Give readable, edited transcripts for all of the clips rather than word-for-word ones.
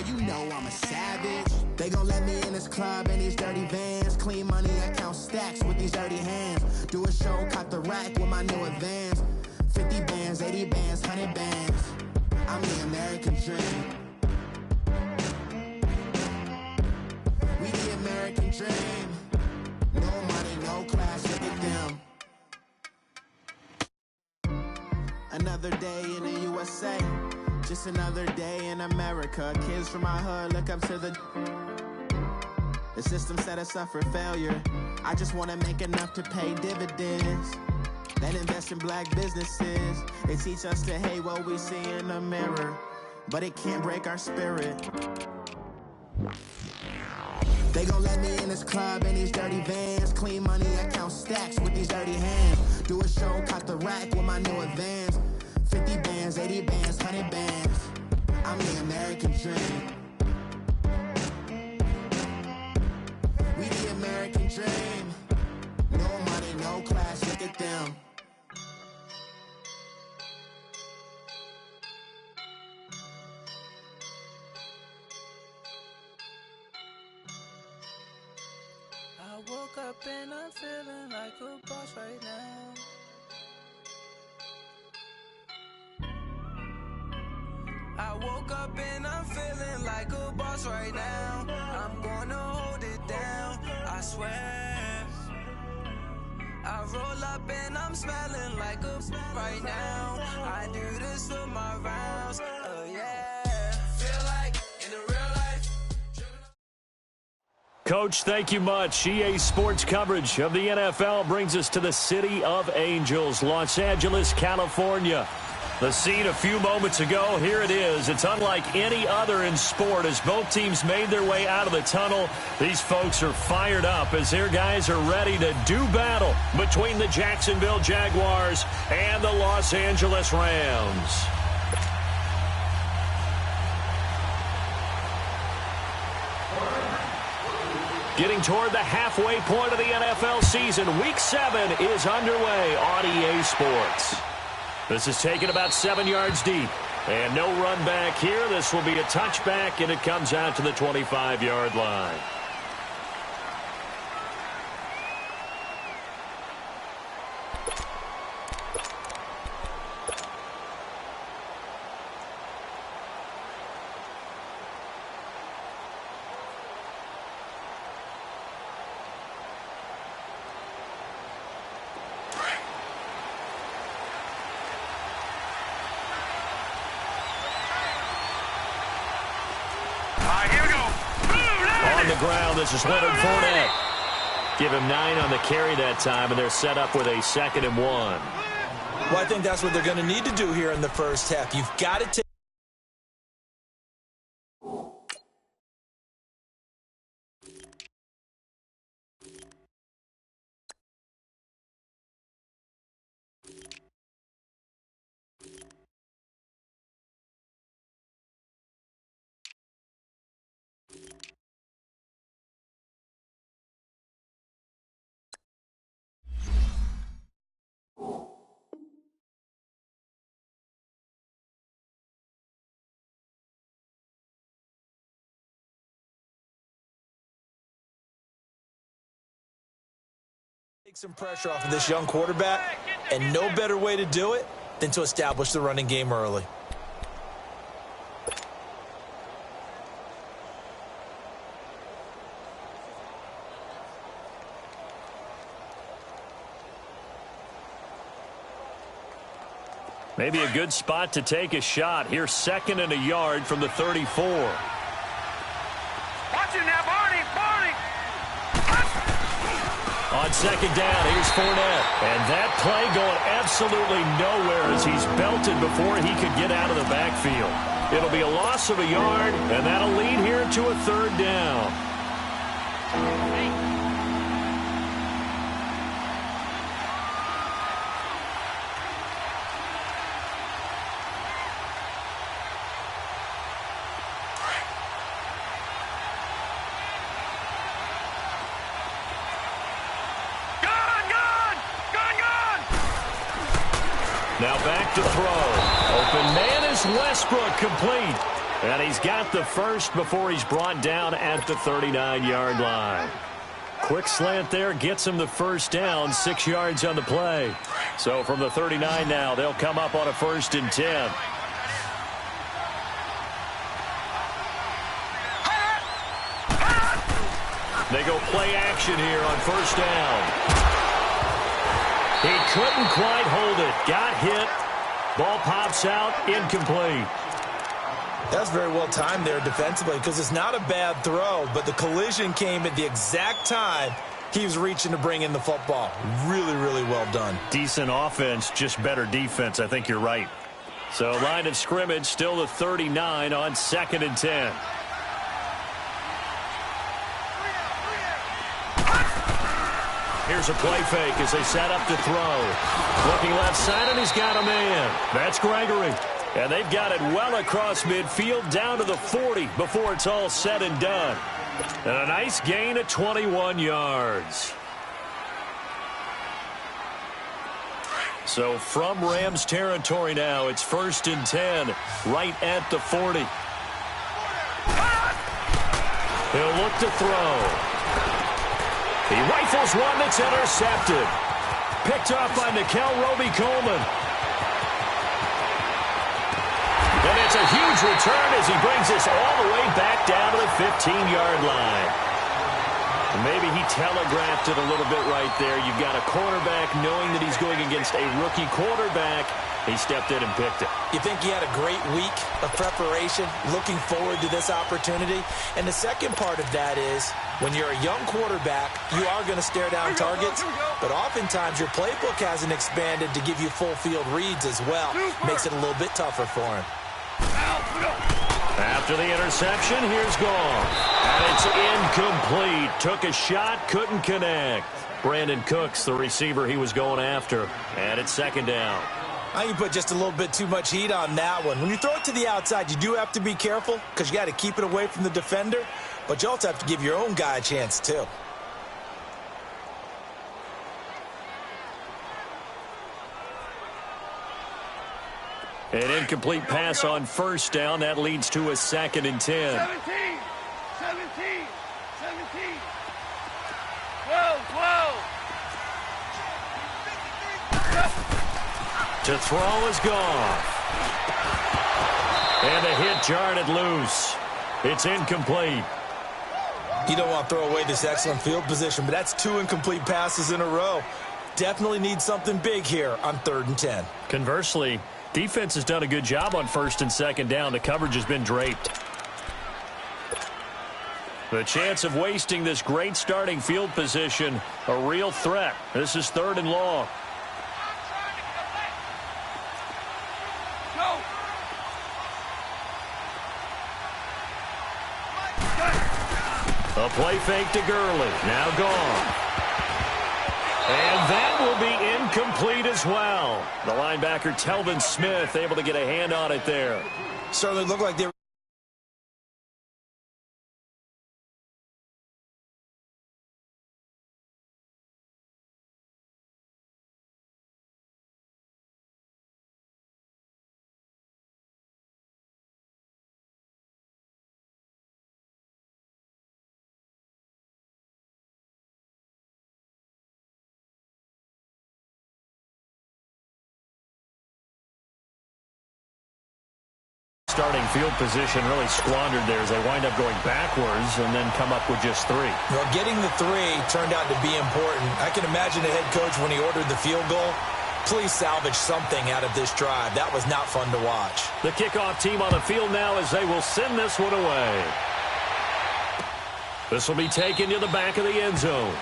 you know I'm a savage. They gon' let me in this club in these dirty vans. Clean money, I count stacks with these dirty hands. Do a show, cop the rack with my new advance. 50 bands, 80 bands, 100 bands. I'm the American dream. We the American dream. No money, no class, look at them. Another day in the USA. Just another day in America. Kids from my hood look up to the system set us up for failure. I just want to make enough to pay dividends. Then invest in black businesses. They teach us to hate what we see in the mirror, but it can't break our spirit. They gon' let me in this club in these dirty vans. Clean money, I count stacks with these dirty hands. Do a show, cop the rack with my new advance. 50 bands, 80 bands, 100 bands. I'm the American dream. We the American dream. No money, no class, look at them. I woke up and I'm feeling like a boss right now. I woke up and I'm feeling like a boss right now. I'm gonna hold it down, I swear. I roll up and I'm smelling like a right now. I do this for my rounds, yeah. Feel like in the real life. Coach, thank you much. EA Sports coverage of the NFL brings us to the City of Angels, Los Angeles, California. The scene a few moments ago, here it is. It's unlike any other in sport as both teams made their way out of the tunnel. These folks are fired up as their guys are ready to do battle between the Jacksonville Jaguars and the Los Angeles Rams. Getting toward the halfway point of the NFL season, Week 7 is underway on EA Sports. This is taken about 7 yards deep. And no run back here. This will be a touchback, and it comes out to the 25-yard line. Ground. This is Leonard Fournette. Give him 9 on the carry that time, and they're set up with a 2nd and 1. Well, I think that's what they're going to need to do here in the first half. You've got to take. Take some pressure off of this young quarterback, and no better way to do it than to establish the running game early. Maybe a good spot to take a shot. Here's 2nd and a yard from the 34. Watch him now, Barney! On 2nd down, here's Fournette. And that play going absolutely nowhere as he's belted before he could get out of the backfield. It'll be a loss of a yard, and that'll lead here to a 3rd down. Now back to throw. Open man is Westbrook, complete. And he's got the first before he's brought down at the 39-yard line. Quick slant there gets him the first down, 6 yards on the play. So from the 39 now, they'll come up on a 1st and 10. They go play action here on 1st down. He couldn't quite hold it. Got hit. Ball pops out, incomplete. That's very well timed there defensively because it's not a bad throw, but the collision came at the exact time he was reaching to bring in the football. Really, really well done. Decent offense, just better defense. I think you're right. So line of scrimmage, still the 39 on 2nd and 10. Here's a play fake as they set up to throw. Looking left side, and he's got a man. That's Gregory. And they've got it well across midfield down to the 40 before it's all said and done. And a nice gain of 21 yards. So from Rams territory now, it's 1st and 10, right at the 40. He'll look to throw. He rifles one that's intercepted. Picked off by Nickel Roby-Coleman. And it's a huge return as he brings us all the way back down to the 15-yard line. Maybe he telegraphed it a little bit right there. You've got a cornerback knowing that he's going against a rookie quarterback. He stepped in and picked it. You think he had a great week of preparation, looking forward to this opportunity? And the second part of that is, when you're a young quarterback, you are going to stare down targets, but oftentimes your playbook hasn't expanded to give you full field reads as well. Makes it a little bit tougher for him. After the interception, here's Goff. And it's incomplete. Took a shot, couldn't connect. Brandon Cooks, the receiver he was going after. And it's 2nd down. I think you put just a little bit too much heat on that one. When you throw it to the outside, you do have to be careful because you got to keep it away from the defender, but you also have to give your own guy a chance too. An incomplete pass on 1st down. That leads to a 2nd and 10. 17. 12. To throw is Goff. And a hit jarred it loose. It's incomplete. You don't want to throw away this excellent field position, but that's 2 incomplete passes in a row. Definitely need something big here on 3rd and 10. Conversely, defense has done a good job on 1st and 2nd down. The coverage has been draped. The chance of wasting this great starting field position, a real threat. This is 3rd and long. A play fake to Gurley. Now gone. And that will be incomplete as well. The linebacker, Telvin Smith, able to get a hand on it there. Certainly looked like they were starting field position really squandered there as they wind up going backwards and then come up with just 3. Well, getting the 3 turned out to be important. I can imagine the head coach when he ordered the field goal. Please salvage something out of this drive. That was not fun to watch. The kickoff team on the field now as they will send this one away. This will be taken to the back of the end zone.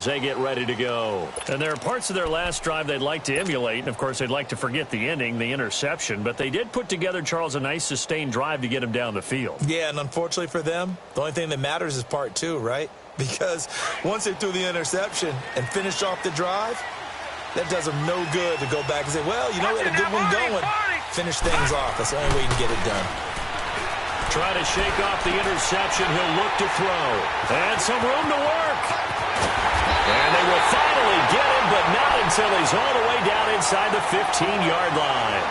They get ready to go. And there are parts of their last drive they'd like to emulate. And, of course, they'd like to forget the ending, the interception. But they did put together, Charles, a nice sustained drive to get him down the field. Yeah, and unfortunately for them, the only thing that matters is part two, right? Because once they threw the interception and finished off the drive, that does them no good to go back and say, well, you know, we had a good one going. Finish things off. That's the only way you can get it done. Try to shake off the interception. He'll look to throw. And some room to work. And they will finally get him, but not until he's all the way down inside the 15-yard line.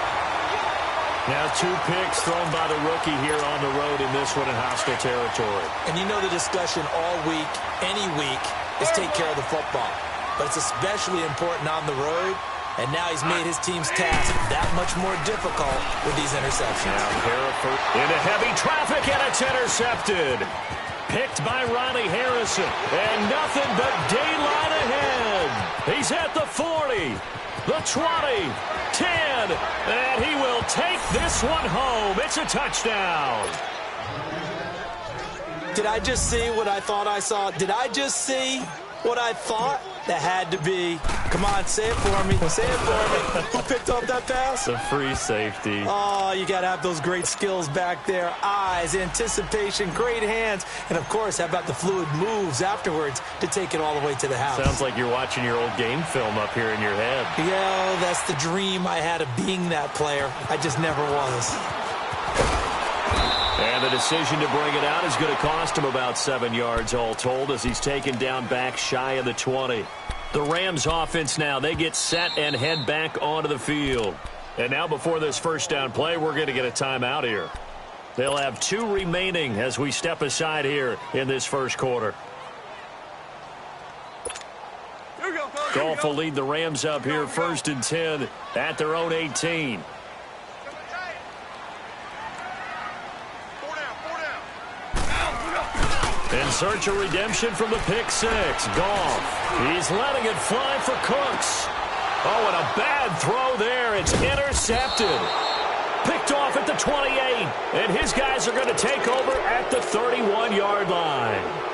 Now 2 picks thrown by the rookie here on the road in this one in hostile territory. And you know the discussion all week, any week, is take care of the football. But it's especially important on the road. And now he's made his team's task that much more difficult with these interceptions. Now Hereford into heavy traffic, and it's intercepted. Picked by Riley Harrison. And nothing but daylight ahead. He's at the 40, the 20, 10, and he will take this one home. It's a touchdown. Did I just see what I thought I saw? Did I just see what I thought? That had to be. Come on, say it for me. Say it for me. Who picked up that pass? The free safety. Oh, you got to have those great skills back there. Eyes, anticipation, great hands. And, of course, how about the fluid moves afterwards to take it all the way to the house? Sounds like you're watching your old game film up here in your head. Yeah, that's the dream I had of being that player. I just never was. And the decision to bring it out is going to cost him about 7 yards all told as he's taken down back shy of the 20. The Rams offense now, they get set and head back onto the field. And now before this first down play, we're going to get a timeout here. They'll have 2 remaining as we step aside here in this first quarter. Goff will lead the Rams up here 1st and 10 at their own 18. In search of redemption from the pick 6. Goff. He's letting it fly for Cooks. Oh, and a bad throw there. It's intercepted. Picked off at the 28. And his guys are going to take over at the 31-yard line.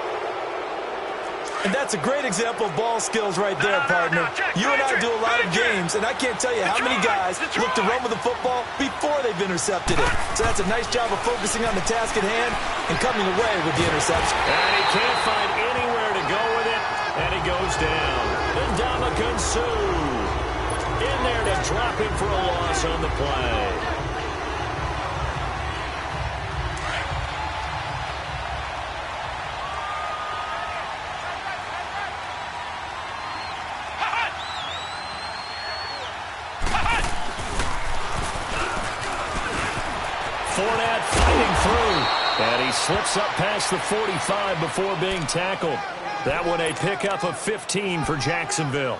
And that's a great example of ball skills right there, partner. You and I do a lot of games, and I can't tell you how many guys look to run with the football before they've intercepted it. So that's a nice job of focusing on the task at hand and coming away with the interception. And he can't find anywhere to go with it, and he goes down. And Ndamukong Suh in there to drop him for a loss on the play. Fournette fighting through, and he slips up past the 45 before being tackled. That one a pickup of 15 for Jacksonville.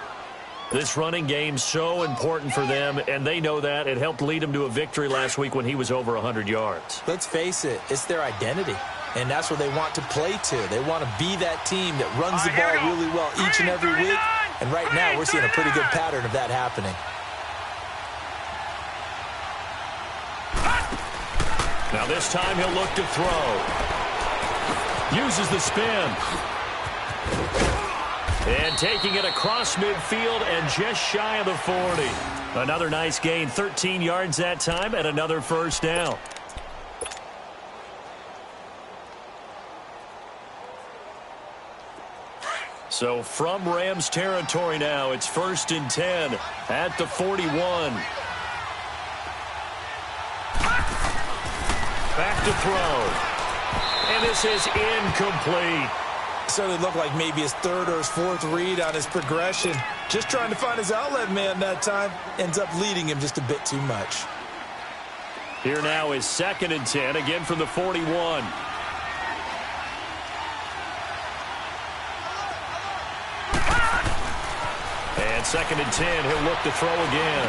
This running game so important for them, and they know that. It helped lead them to a victory last week when he was over 100 yards. Let's face it, it's their identity, and that's what they want to play to. They want to be that team that runs the ball really well each and every week, and right now we're seeing a pretty good pattern of that happening. Now this time he'll look to throw. Uses the spin. And taking it across midfield and just shy of the 40. Another nice gain, 13 yards that time, and another first down. So from Rams territory now, it's 1st and 10 at the 41. Back to throw. And this is incomplete. Certainly looked like maybe his 3rd or his 4th read on his progression. Just trying to find his outlet man that time. Ends up leading him just a bit too much. Here now is 2nd and 10, again from the 41. And 2nd and 10, he'll look to throw again.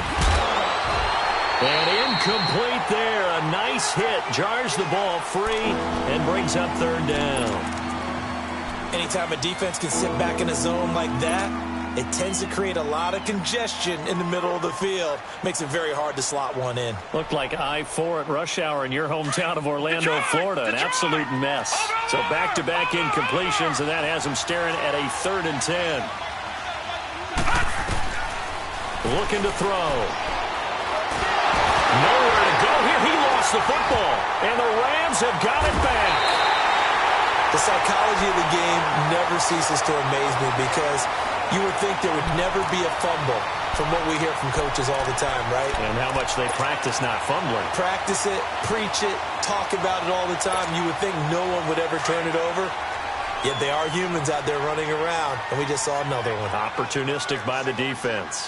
And incomplete there. A nice hit. Jars the ball free and brings up 3rd down. Anytime a defense can sit back in a zone like that, it tends to create a lot of congestion in the middle of the field. Makes it very hard to slot one in. Looked like I-4 at rush hour in your hometown of Orlando, Florida. An absolute mess. So back-to-back incompletions, and that has him staring at a 3rd and 10. Looking to throw. Nowhere to go here. He lost the football, and the Rams have got it back. The psychology of the game never ceases to amaze me because you would think there would never be a fumble from what we hear from coaches all the time, right? And how much they practice not fumbling. Practice it, preach it, talk about it all the time. You would think no one would ever turn it over. Yet they are humans out there running around, and we just saw another one. Opportunistic by the defense.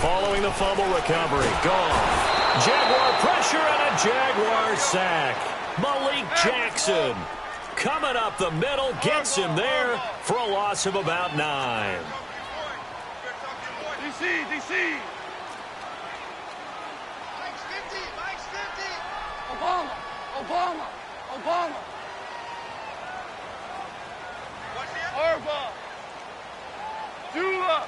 Following the fumble recovery. Gone. Jaguar pressure and a Jaguar sack. Malik Jackson coming up the middle, gets him there for a loss of about 9. DC. Obama. Harbaugh. Dula.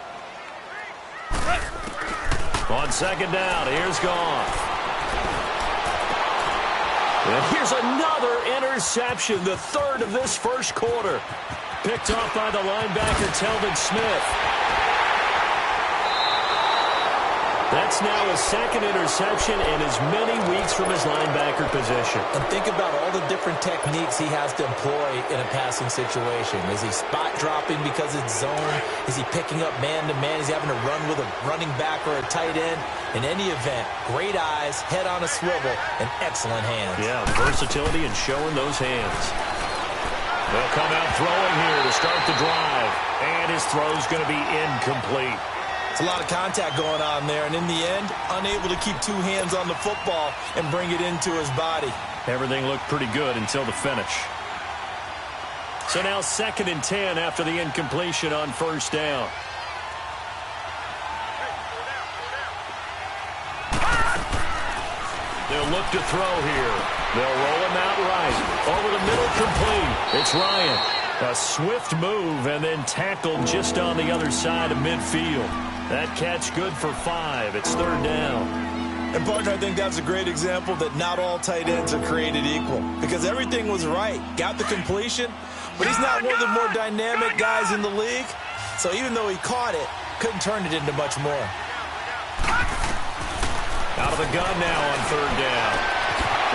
On 2nd down, here's gone. And here's another interception, the 3rd of this first quarter. Picked off by the linebacker, Telvin Smith. That's now his 2nd interception in as many weeks from his linebacker position. And think about all the different techniques he has to employ in a passing situation. Is he spot dropping because it's zone? Is he picking up man-to-man? Is he having to run with a running back or a tight end? In any event, great eyes, head on a swivel, and excellent hands. Yeah, versatility and showing those hands. They'll come out throwing here to start the drive. And his throw's going to be incomplete. It's a lot of contact going on there, and in the end, unable to keep 2 hands on the football and bring it into his body. Everything looked pretty good until the finish. So now 2nd and 10 after the incompletion on 1st down. They'll look to throw here. They'll roll him out right. Over the middle, complete. It's Ryan. A swift move and then tackled just on the other side of midfield. That catch good for 5. It's 3rd down. And, partner, I think that's a great example that not all tight ends are created equal. Because everything was right. Got the completion, but he's not one of the more dynamic guys in the league. So even though he caught it, couldn't turn it into much more. Out of the gun now on 3rd down.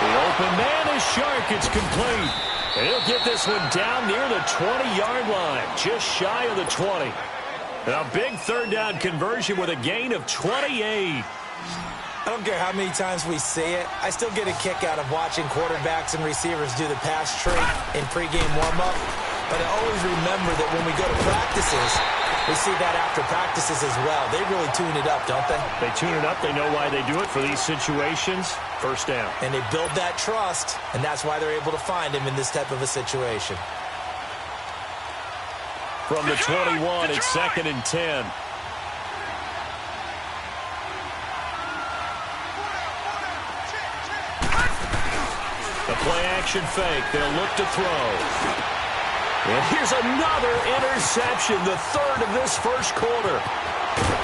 The open man is Shark. It's complete. And he'll get this one down near the 20-yard line, just shy of the 20. And a big 3rd down conversion with a gain of 28. I don't care how many times we say it, I still get a kick out of watching quarterbacks and receivers do the pass trick in pregame warm-up. But I always remember that when we go to practices, we see that after practices as well. They really tune it up, don't they? They tune it up. They know why they do it for these situations. 1st down. And they build that trust, and that's why they're able to find him in this type of a situation. From the 21, it's 2nd and 10. The play-action fake. They'll look to throw. And here's another interception, the 3rd of this first quarter.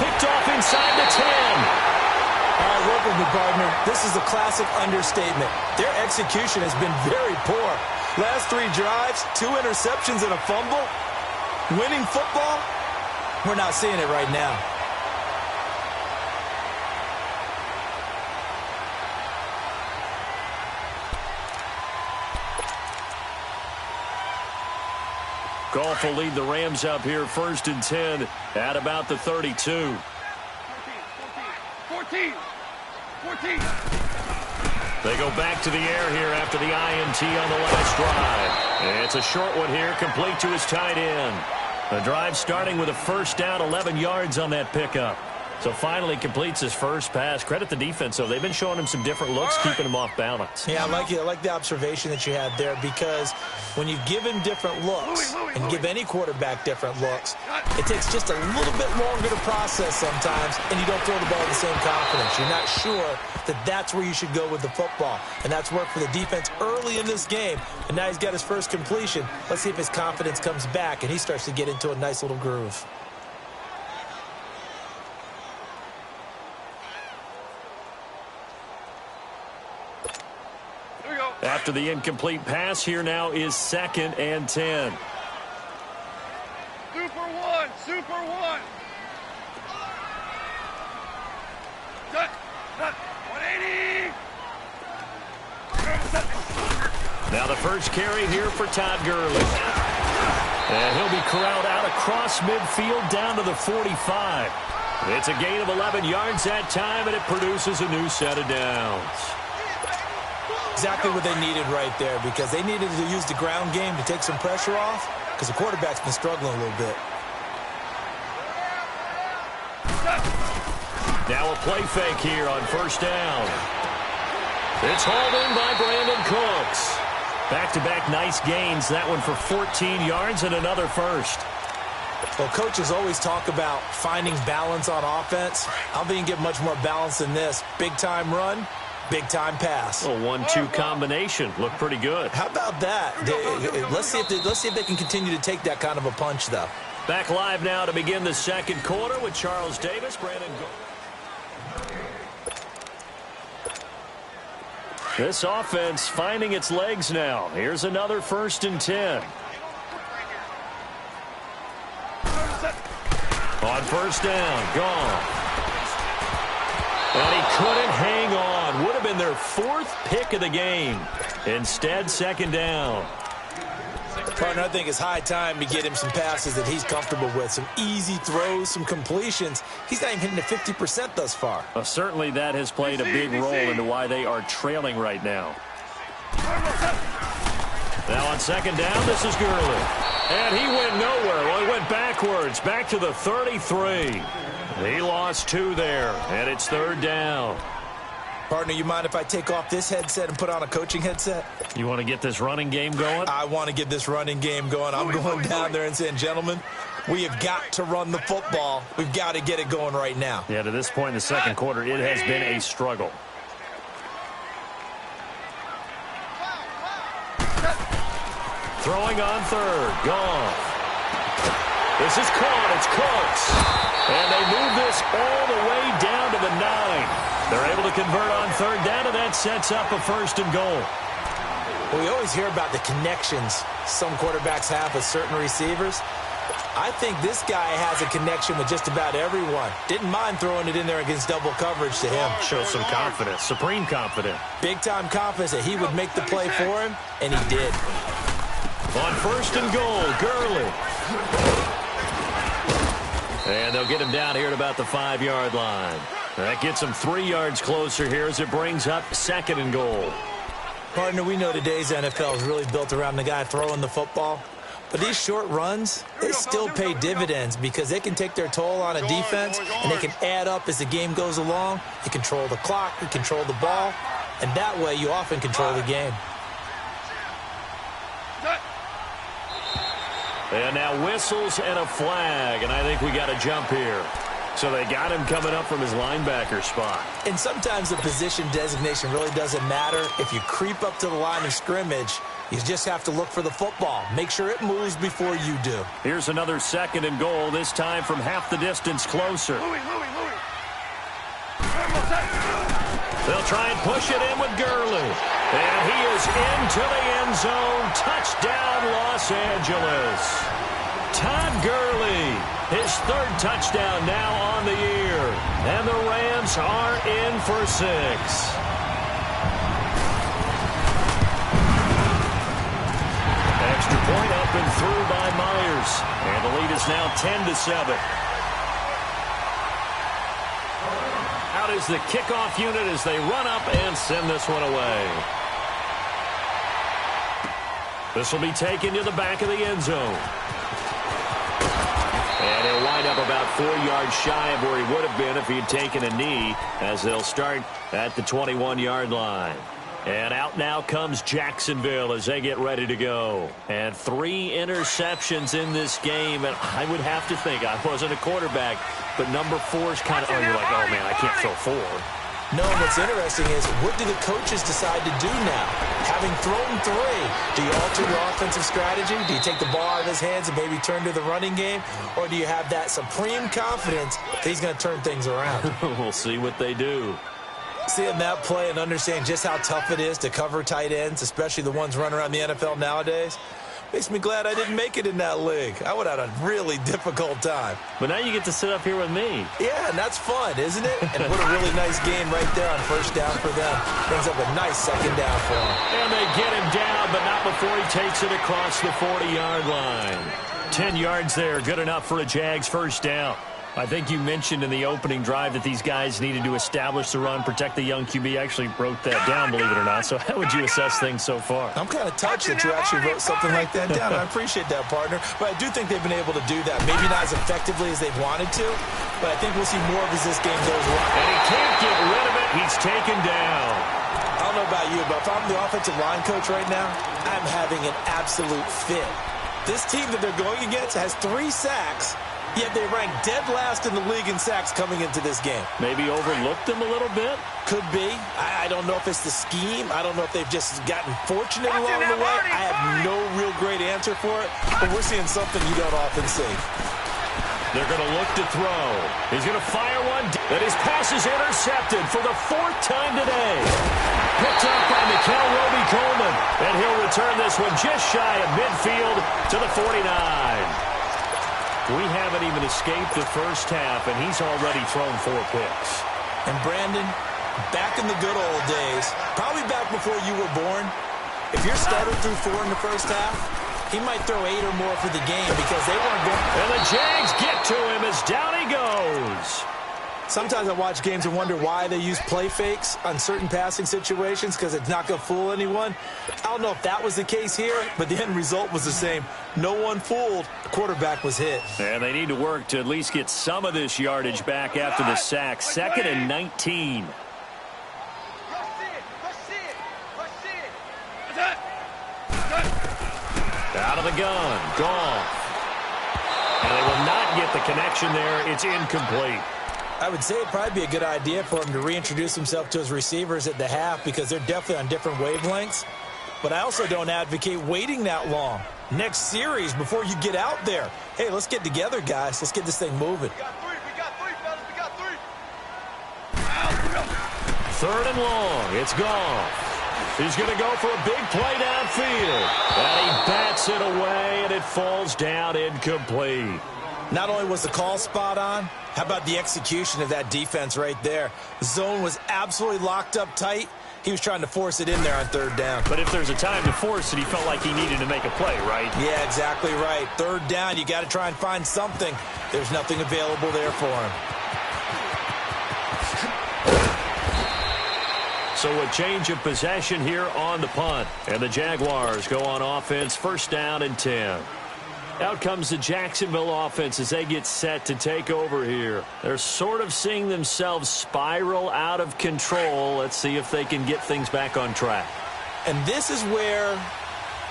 Picked off inside the 10. All right, work with me, partner. This is a classic understatement. Their execution has been very poor. Last 3 drives, 2 interceptions and a fumble. Winning football? We're not seeing it right now. Goff will lead the Rams up here 1st and 10 at about the 32. 14. They go back to the air here after the INT on the last drive. And it's a short one here, complete to his tight end. The drive starting with a 1st down, 11 yards on that pickup. So finally completes his first pass. Credit the defense, though. They've been showing him some different looks, keeping him off balance. Yeah, I like it. I like the observation that you had there, because when you give him different looks and give any quarterback different looks, it takes just a little bit longer to process sometimes, and you don't throw the ball with the same confidence. You're not sure that that's where you should go with the football, and that's worked for the defense early in this game, and now he's got his first completion. Let's see if his confidence comes back, and he starts to get into a nice little groove. After the incomplete pass, here now is 2nd and 10. Super one, super one. 180. Now the first carry here for Todd Gurley. And he'll be corralled out across midfield down to the 45. It's a gain of 11 yards that time, and it produces a new set of downs. Exactly what they needed right there, because they needed to use the ground game to take some pressure off, because the quarterback's been struggling a little bit. Now a play fake here on first down. It's hauled in by Brandon Cooks. Back-to-back nice gains. That one for 14 yards and another first. Well, coaches always talk about finding balance on offense. I don't think you can get much more balance than this. Big-time run, big-time pass. A 1-2 combination. Looked pretty good. How about that? Let's see if they can continue to take that kind of a punch, though. Back live now to begin the second quarter with Charles Davis, Brandon. This offense finding its legs now. Here's another 1st and 10. On first down, gone. And he couldn't hang on. Would have been their 4th pick of the game. Instead, 2nd down. Partner, I think it's high time to get him some passes that he's comfortable with. Some easy throws, some completions. He's not even hitting the 50% thus far. Certainly that has played a big role into why they are trailing right now. Now on 2nd down, this is Gurley. And he went nowhere. Well, he went backwards, back to the 33. He lost 2 there, and it's 3rd down. Partner, you mind if I take off this headset and put on a coaching headset? You want to get this running game going? I want to get this running game going. I'm going down there and saying, gentlemen, we have got to run the football. We've got to get it going right now. Yeah, to this point in the second quarter, it has been a struggle. Throwing on 3rd, gone. This is caught, it's Cooks. And they move this all the way down to the 9. They're able to convert on 3rd down, and that sets up a 1st and goal. Well, we always hear about the connections some quarterbacks have with certain receivers. I think this guy has a connection with just about everyone. Didn't mind throwing it in there against double coverage to him. Shows some confidence, supreme confidence. Big-time confidence that he would make the play for him, and he did. On 1st and goal, Gurley. And they'll get him down here at about the 5-yard line. That gets him 3 yards closer here as it brings up 2nd and goal. Partner, we know today's NFL is really built around the guy throwing the football. But these short runs, they still pay dividends because they can take their toll on a defense, and they can add up as the game goes along. You control the clock, you control the ball, and that way you often control the game. And now whistles and a flag, and I think we got a jump here. So they got him coming up from his linebacker spot. And sometimes the position designation really doesn't matter. If you creep up to the line of scrimmage, you just have to look for the football. Make sure it moves before you do. Here's another 2nd and goal, this time from half the distance closer. They'll try and push it in with Gurley. And he is into the end zone. Touchdown, Los Angeles. Todd Gurley, his 3rd touchdown now on the year. And the Rams are in for 6. Extra point up and through by Myers. And the lead is now 10-7. Out is the kickoff unit as they run up and send this one away. This will be taken to the back of the end zone. And he'll wind up about 4 yards shy of where he would have been if he had taken a knee, as they'll start at the 21-yard line. And out now comes Jacksonville as they get ready to go. And 3 interceptions in this game. And I would have to think, I wasn't a quarterback, but number 4 is kind of, you're like, oh, man, I can't throw 4. No, and what's interesting is, what do the coaches decide to do now? Having thrown 3, do you alter your offensive strategy? Do you take the ball out of his hands and maybe turn to the running game? Or do you have that supreme confidence that he's going to turn things around? We'll see what they do. Seeing that play and understand just how tough it is to cover tight ends, especially the ones running around the NFL nowadays, makes me glad I didn't make it in that league. I would have had a really difficult time. But now you get to sit up here with me. Yeah, and that's fun, isn't it? And what a really nice game right there on first down for them. Brings up a nice second down for them. And they get him down, but not before he takes it across the 40-yard line. 10 yards there, good enough for a Jags first down. I think you mentioned in the opening drive that these guys needed to establish the run, protect the young QB. Actually broke that down, believe it or not. So how would you assess things so far? I'm kind of touched that you actually wrote something like that down. I appreciate that, partner. But I do think they've been able to do that. Maybe not as effectively as they wanted to, but I think we'll see more of as this game goes on. And he can't get rid of it. He's taken down. I don't know about you, but if I'm the offensive line coach right now, I'm having an absolute fit. This team that they're going against has 3 sacks, yet they rank dead last in the league in sacks coming into this game. Maybe overlooked them a little bit? Could be. I don't know if it's the scheme. I don't know if they've just gotten fortunate along the way. I have no real great answer for it, but we're seeing something you don't often see. They're going to look to throw. He's going to fire one, and his pass is intercepted for the 4th time today. Picked up by Mikel Roby-Coleman, and he'll return this one just shy of midfield to the 49. We haven't even escaped the first half, and he's already thrown 4 picks. And Brandon, back in the good old days, probably back before you were born, if your starter threw 4 in the first half, he might throw 8 or more for the game because they weren't going. And the Jags get to him as down he goes. Sometimes I watch games and wonder why they use play fakes on certain passing situations, because it's not going to fool anyone. I don't know if that was the case here, but the end result was the same. No one fooled. The quarterback was hit. And they need to work to at least get some of this yardage back after the sack. 2nd and 19. Out of the gun. Gone. And they will not get the connection there. It's incomplete. I would say it'd probably be a good idea for him to reintroduce himself to his receivers at the half, because they're definitely on different wavelengths. But I also don't advocate waiting that long. Next series, before you get out there, hey, let's get together, guys. Let's get this thing moving. We got 3, fellas. We got 3. 3rd and long. It's gone. He's going to go for a big play downfield. And he bats it away, and it falls down incomplete. Not only was the call spot on, how about the execution of that defense right there? The zone was absolutely locked up tight. He was trying to force it in there on 3rd down. But if there's a time to force it, he felt like he needed to make a play, right? Yeah, exactly right. 3rd down, you got to try and find something. There's nothing available there for him. So a change of possession here on the punt. And the Jaguars go on offense, 1st down and 10. Out comes the Jacksonville offense as they get set to take over here. They're sort of seeing themselves spiral out of control. Let's see if they can get things back on track. And this is where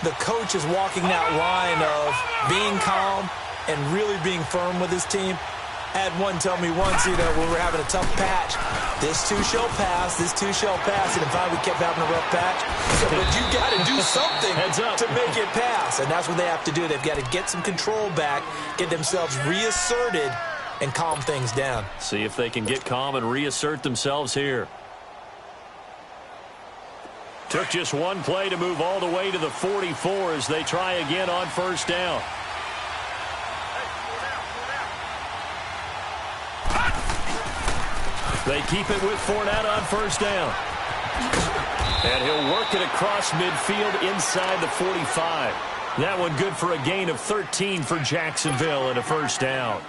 the coach is walking that line of being calm and really being firm with his team. I had one tell me once, when we were having a tough patch, this too shall pass, this too shall pass, and in fact we kept having a rough patch. So, but you got to do something to make it pass, and that's what they have to do. They've got to get some control back, get themselves reasserted, and calm things down. See if they can get calm and reassert themselves here. Took just one play to move all the way to the 44 as they try again on 1st down. They keep it with Fournette on 1st down. And he'll work it across midfield inside the 45. That one good for a gain of 13 for Jacksonville and a 1st down.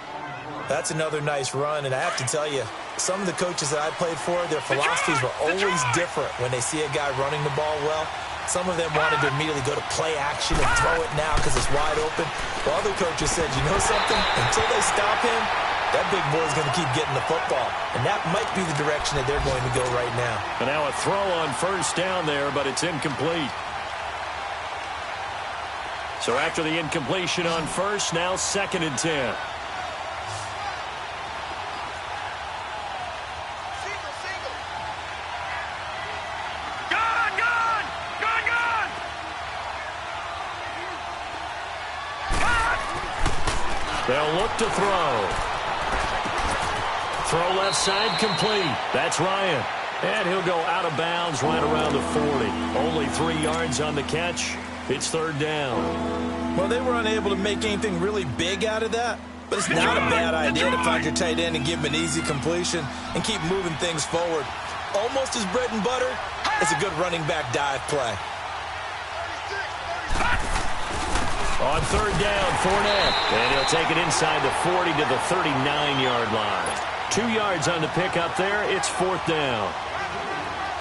That's another nice run, and I have to tell you, some of the coaches that I played for, their philosophies were always different when they see a guy running the ball well. Some of them wanted to immediately go to play action and throw it now because it's wide open. While other coaches said, you know something? Until they stop him, that big boy is going to keep getting the football. And that might be the direction that they're going to go right now. And now a throw on first down there, but it's incomplete. So after the incompletion on first, now 2nd and 10. They'll look to throw. Throw left side complete. That's Ryan. And he'll go out of bounds right around the 40. Only 3 yards on the catch. It's 3rd down. Well, they were unable to make anything really big out of that. But it's not a bad idea to find your tight end and give him an easy completion and keep moving things forward. Almost as bread and butter as a good running back dive play. On 3rd down, Fournette. And he'll take it inside the 40 to the 39-yard line. 2 yards on the pick up there. It's 4th down.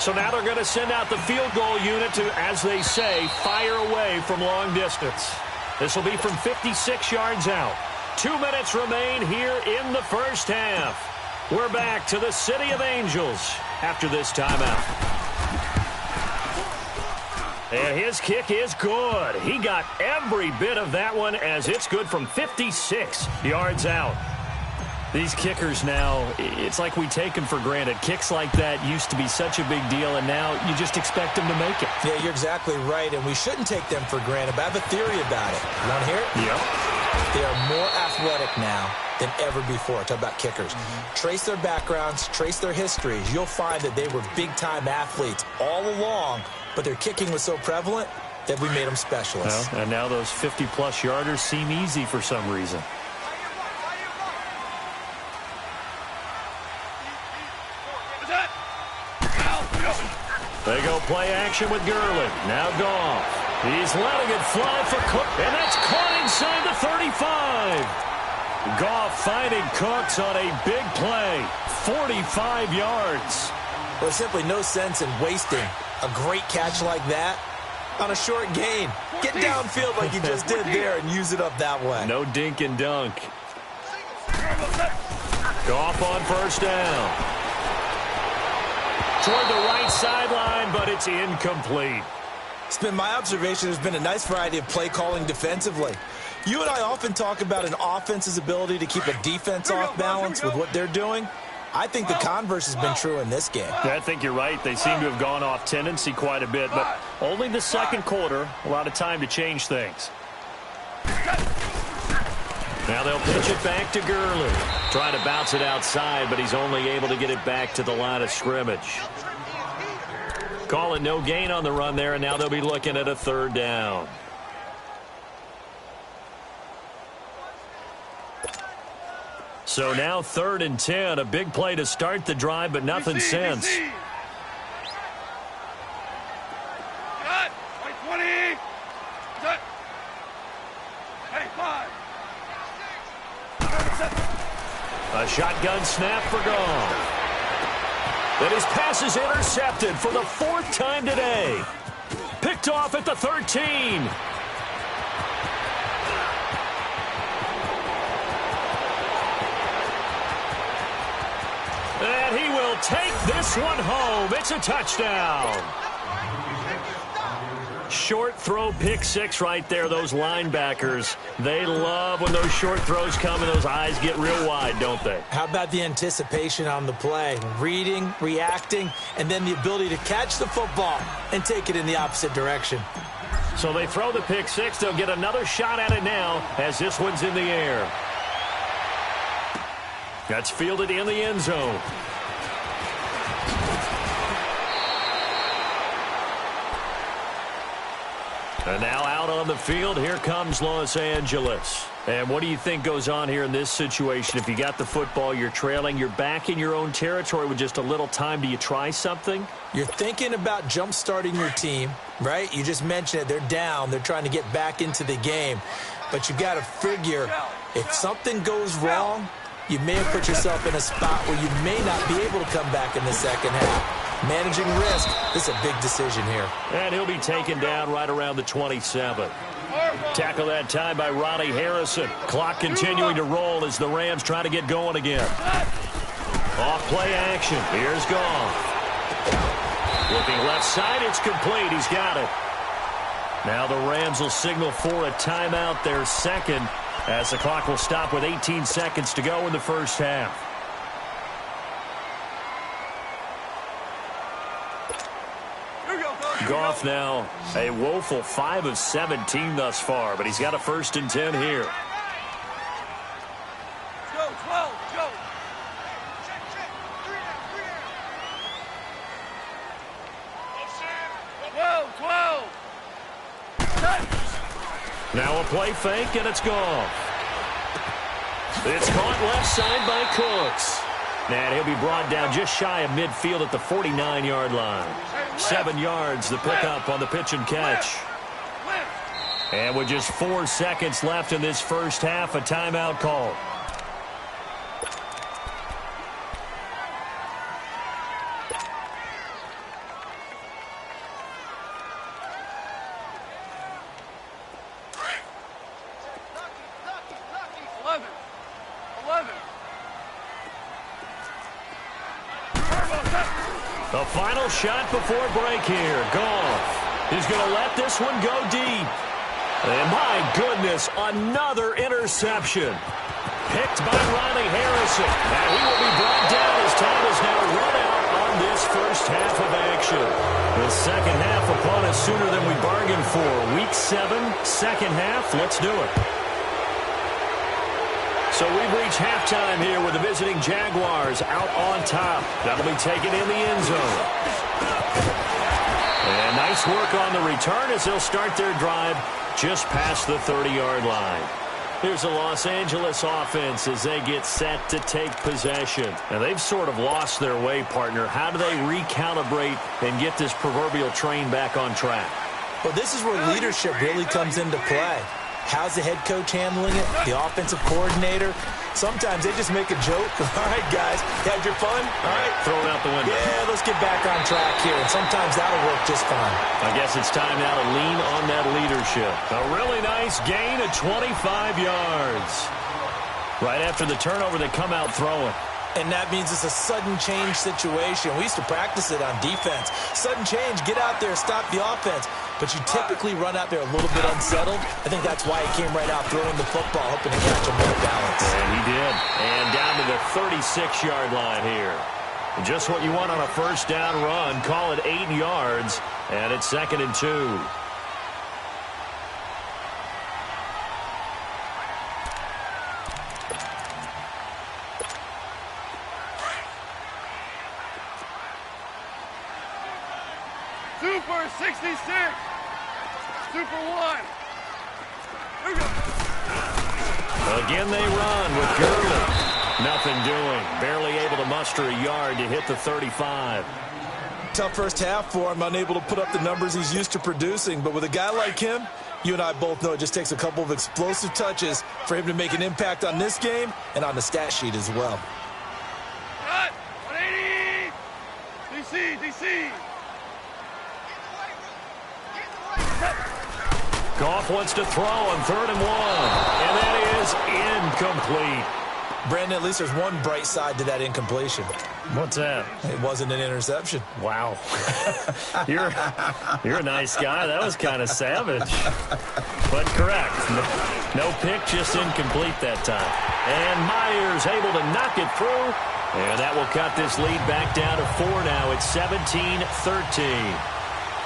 So now they're going to send out the field goal unit to, as they say, fire away from long distance. This will be from 56 yards out. 2 minutes remain here in the first half. We're back to the City of Angels after this timeout. And his kick is good. He got every bit of that one as it's good from 56 yards out. These kickers now, it's like we take them for granted. Kicks like that used to be such a big deal, and now you just expect them to make it. Yeah, you're exactly right, and we shouldn't take them for granted, but I have a theory about it. You want to hear it? Yep. They are more athletic now than ever before. Talk about kickers. Trace their backgrounds, trace their histories. You'll find that they were big-time athletes all along, but their kicking was so prevalent that we made them specialists. Well, and now those 50-plus yarders seem easy for some reason. They go play action with Gurley. Now Goff. He's letting it fly for Cook, and that's caught inside the 35. Goff finding Cooks on a big play. 45 yards. Well, there's simply no sense in wasting a great catch like that on a short gain. Get downfield like he just did there and use it up that way. No dink and dunk. Goff on first down. Toward the right sideline, but it's incomplete. It's been my observation there's been a nice variety of play calling defensively. You and I often talk about an offense's ability to keep a defense off balance with what they're doing. I think the converse has been true in this game. I think you're right. They seem to have gone off tendency quite a bit, but only the second quarter, a lot of time to change things. Now they'll pitch it back to Gurley. Trying to bounce it outside, but he's only able to get it back to the line of scrimmage. Call it no gain on the run there, and now they'll be looking at a 3rd down. So now 3rd and 10, a big play to start the drive, but nothing since. A shotgun snap for Goff. Then his pass is intercepted for the 4th time today. Picked off at the 13. And he will take this one home. It's a touchdown. Short throw, pick 6 right there. Those linebackers, they love when those short throws come and those eyes get real wide, don't they? How about the anticipation on the play? Reading, reacting, and then the ability to catch the football and take it in the opposite direction. So they throw the pick 6. They'll get another shot at it now as this one's in the air. That's fielded in the end zone. And now out on the field, here comes Los Angeles. And what do you think goes on here in this situation? If you got the football, you're trailing, you're back in your own territory with just a little time. Do you try something? You're thinking about jump-starting your team, right? You just mentioned it. They're down. They're trying to get back into the game. But you've got to figure if something goes wrong, you may have put yourself in a spot where you may not be able to come back in the second half. managing risk. This is a big decision here. And he'll be taken down right around the 27. Tackle that time by Ronnie Harrison. Clock continuing to roll as the Rams try to get going again. Off play action. Here's Goff. Looking left side. It's complete. He's got it. Now the Rams will signal for a timeout, their second, as the clock will stop with 18 seconds to go in the first half. Goff now a woeful 5 of 17 thus far, but he's got a 1st and 10 here. Go, 12, go. Now a play fake, and it's Goff. It's caught left side by Cooks. And he'll be brought down just shy of midfield at the 49-yard line. 7 yards, the pickup on the pitch and catch. And with just 4 seconds left in this first half, a timeout call. The final shot before break here. Goff. He's going to let this one go deep. And my goodness, another interception. Picked by Ronnie Harrison. And he will be brought down as time is now run out on this first half of action. The second half upon us sooner than we bargained for. Week 7, second half. Let's do it. So we've reached halftime here with the visiting Jaguars out on top. That'll be taken in the end zone. And nice work on the return as they'll start their drive just past the 30-yard line. Here's the Los Angeles offense as they get set to take possession. And they've sort of lost their way, partner. How do they recalibrate and get this proverbial train back on track? Well, this is where leadership really comes into play. How's the head coach handling it? The offensive coordinator? Sometimes they just make a joke. All right, guys, had your fun? All right. Throw it out the window. Yeah, let's get back on track here. And sometimes that'll work just fine. I guess it's time now to lean on that leadership. A really nice gain of 25 yards. Right after the turnover, they come out throwing. And that means it's a sudden change situation. We used to practice it on defense. Sudden change, get out there, stop the offense. But you typically run out there a little bit unsettled. I think that's why he came right out throwing the football, hoping to catch him more balance. And he did. And down to the 36-yard line here. And just what you want on a first down run. Call it 8 yards. And it's 2nd and 2. Super 66. Super 1. Again they run with Gurley. Nothing doing. Barely able to muster a yard to hit the 35. Tough first half for him, unable to put up the numbers he's used to producing. But with a guy like him, you and I both know it just takes a couple of explosive touches for him to make an impact on this game and on the stat sheet as well. Cut. 180. DC. Goff wants to throw on 3rd and 1. And that is incomplete. Brandon, at least there's one bright side to that incompletion. What's that? It wasn't an interception. Wow. You're a nice guy. That was kind of savage. But correct. No pick, just incomplete that time. And Myers able to knock it through. And that will cut this lead back down to 4 now. It's 17-13.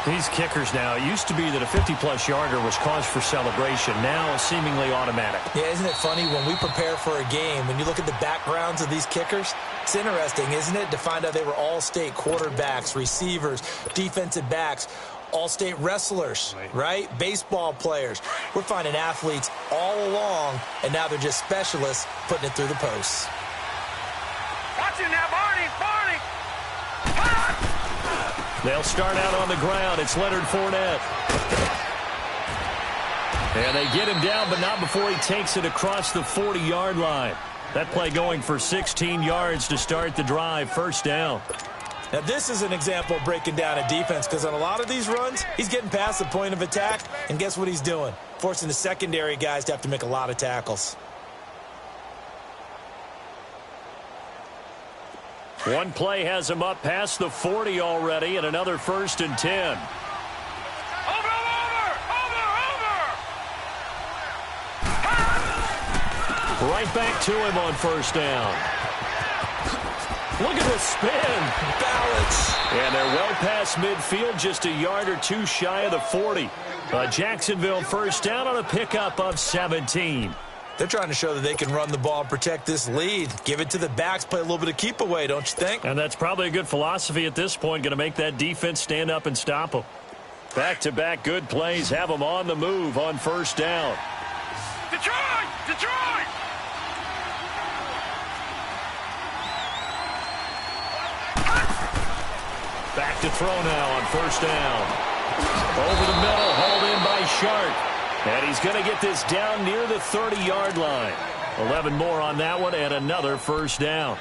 These kickers now, it used to be that a 50-plus yarder was cause for celebration. Now seemingly automatic. Yeah, isn't it funny when we prepare for a game, when you look at the backgrounds of these kickers? It's interesting, isn't it, to find out they were all-state quarterbacks, receivers, defensive backs, all-state wrestlers, right? Baseball players. We're finding athletes all along, and now they're just specialists putting it through the posts. Watch it now, Barney. They'll start out on the ground. It's Leonard Fournette. And they get him down, but not before he takes it across the 40-yard line. That play going for 16 yards to start the drive. First down. Now, this is an example of breaking down a defense because on a lot of these runs, he's getting past the point of attack, and guess what he's doing? Forcing the secondary guys to have to make a lot of tackles. One play has him up past the 40 already, and another 1st and 10. Right back to him on 1st down. Look at the spin. Balance. And they're well past midfield, just a yard or two shy of the 40. Jacksonville 1st down on a pickup of 17. They're trying to show that they can run the ball and protect this lead. Give it to the backs, play a little bit of keep away, don't you think? And that's probably a good philosophy at this point, going to make that defense stand up and stop them. Back-to-back good plays have them on the move on 1st down. Detroit! Detroit! Back to throw now on 1st down. Over the middle, hauled in by Shark. And he's going to get this down near the 30-yard line. 11 more on that one and another 1st down.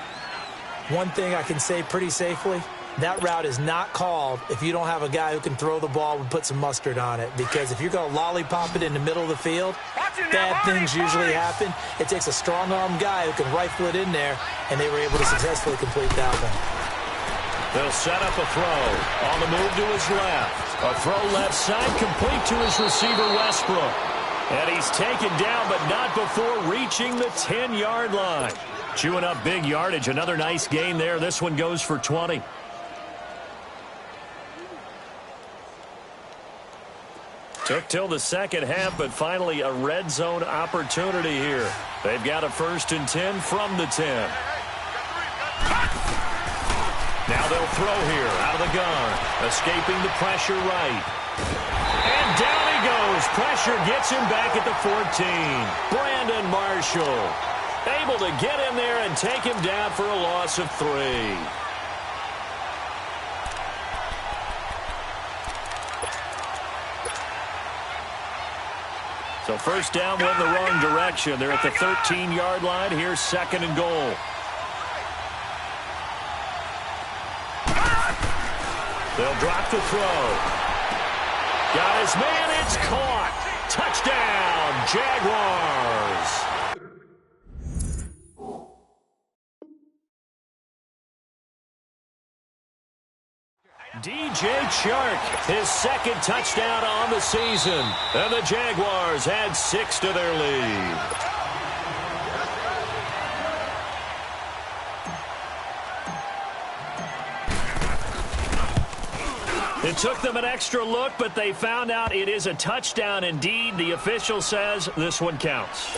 One thing I can say pretty safely, that route is not called if you don't have a guy who can throw the ball and put some mustard on it. Because if you're going to lollipop it in the middle of the field, bad things usually happen. It takes a strong-arm guy who can rifle it in there, and they were able to successfully complete that one. They'll set up a throw. On the move to his left. A throw left side complete to his receiver, Westbrook. And he's taken down, but not before reaching the 10-yard line. Chewing up big yardage. Another nice gain there. This one goes for 20. Took till the second half, but finally a red zone opportunity here. They've got a 1st and 10 from the 10. Now they'll throw here out of the gun. Escaping the pressure right. And down he goes. Pressure gets him back at the 14. Brandon Marshall able to get in there and take him down for a loss of 3. So 1st down went in the wrong direction. They're at the 13-yard line. Here's 2nd and goal. They'll drop the throw. Got his man. It's caught. Touchdown, Jaguars. DJ Chark, his 2nd touchdown on the season. And the Jaguars add 6 to their lead. It took them an extra look, but they found out it is a touchdown indeed. The official says this one counts.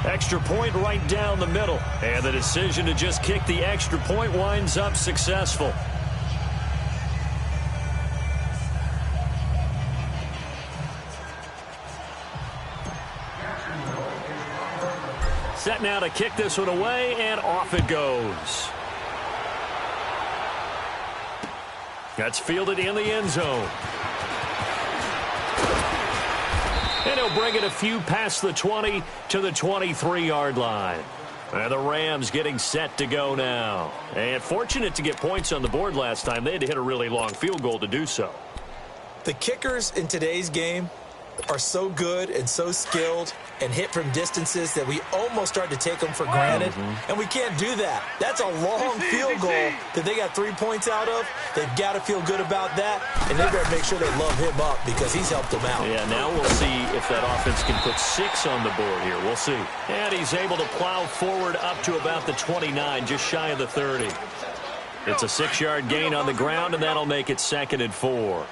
Extra point right down the middle. And the decision to just kick the extra point winds up successful. Set now to kick this one away, and off it goes. That's fielded in the end zone. And he'll bring it a few past the 20 to the 23-yard line. And the Rams getting set to go now. And fortunate to get points on the board last time. They had to hit a really long field goal to do so. The kickers in today's game are so good and so skilled and hit from distances that we almost start to take them for granted. And we can't do that. That's a long field goal that they got 3 points out of. They've got to feel good about that, and they better make sure they love him up because he's helped them out. Yeah, now we'll see if that offense can put 6 on the board here. We'll see. And he's able to plow forward up to about the 29, just shy of the 30. It's a 6-yard gain on the ground, and that'll make it 2nd and 4.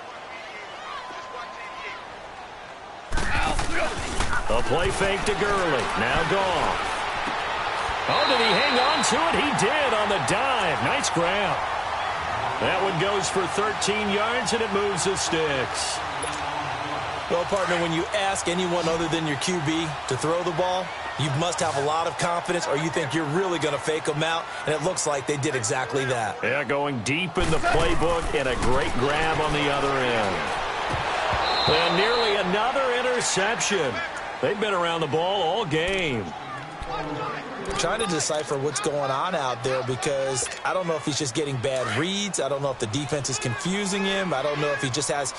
A play fake to Gurley. Now Goff. Oh, did he hang on to it? He did on the dive. Nice grab. That one goes for 13 yards, and it moves the sticks. Well, partner, when you ask anyone other than your QB to throw the ball, you must have a lot of confidence, or you think you're really going to fake them out, and it looks like they did exactly that. Yeah, going deep in the playbook, and a great grab on the other end. And nearly another interception. They've been around the ball all game. Trying to decipher what's going on out there, because I don't know if he's just getting bad reads. I don't know if the defense is confusing him. I don't know if he just has,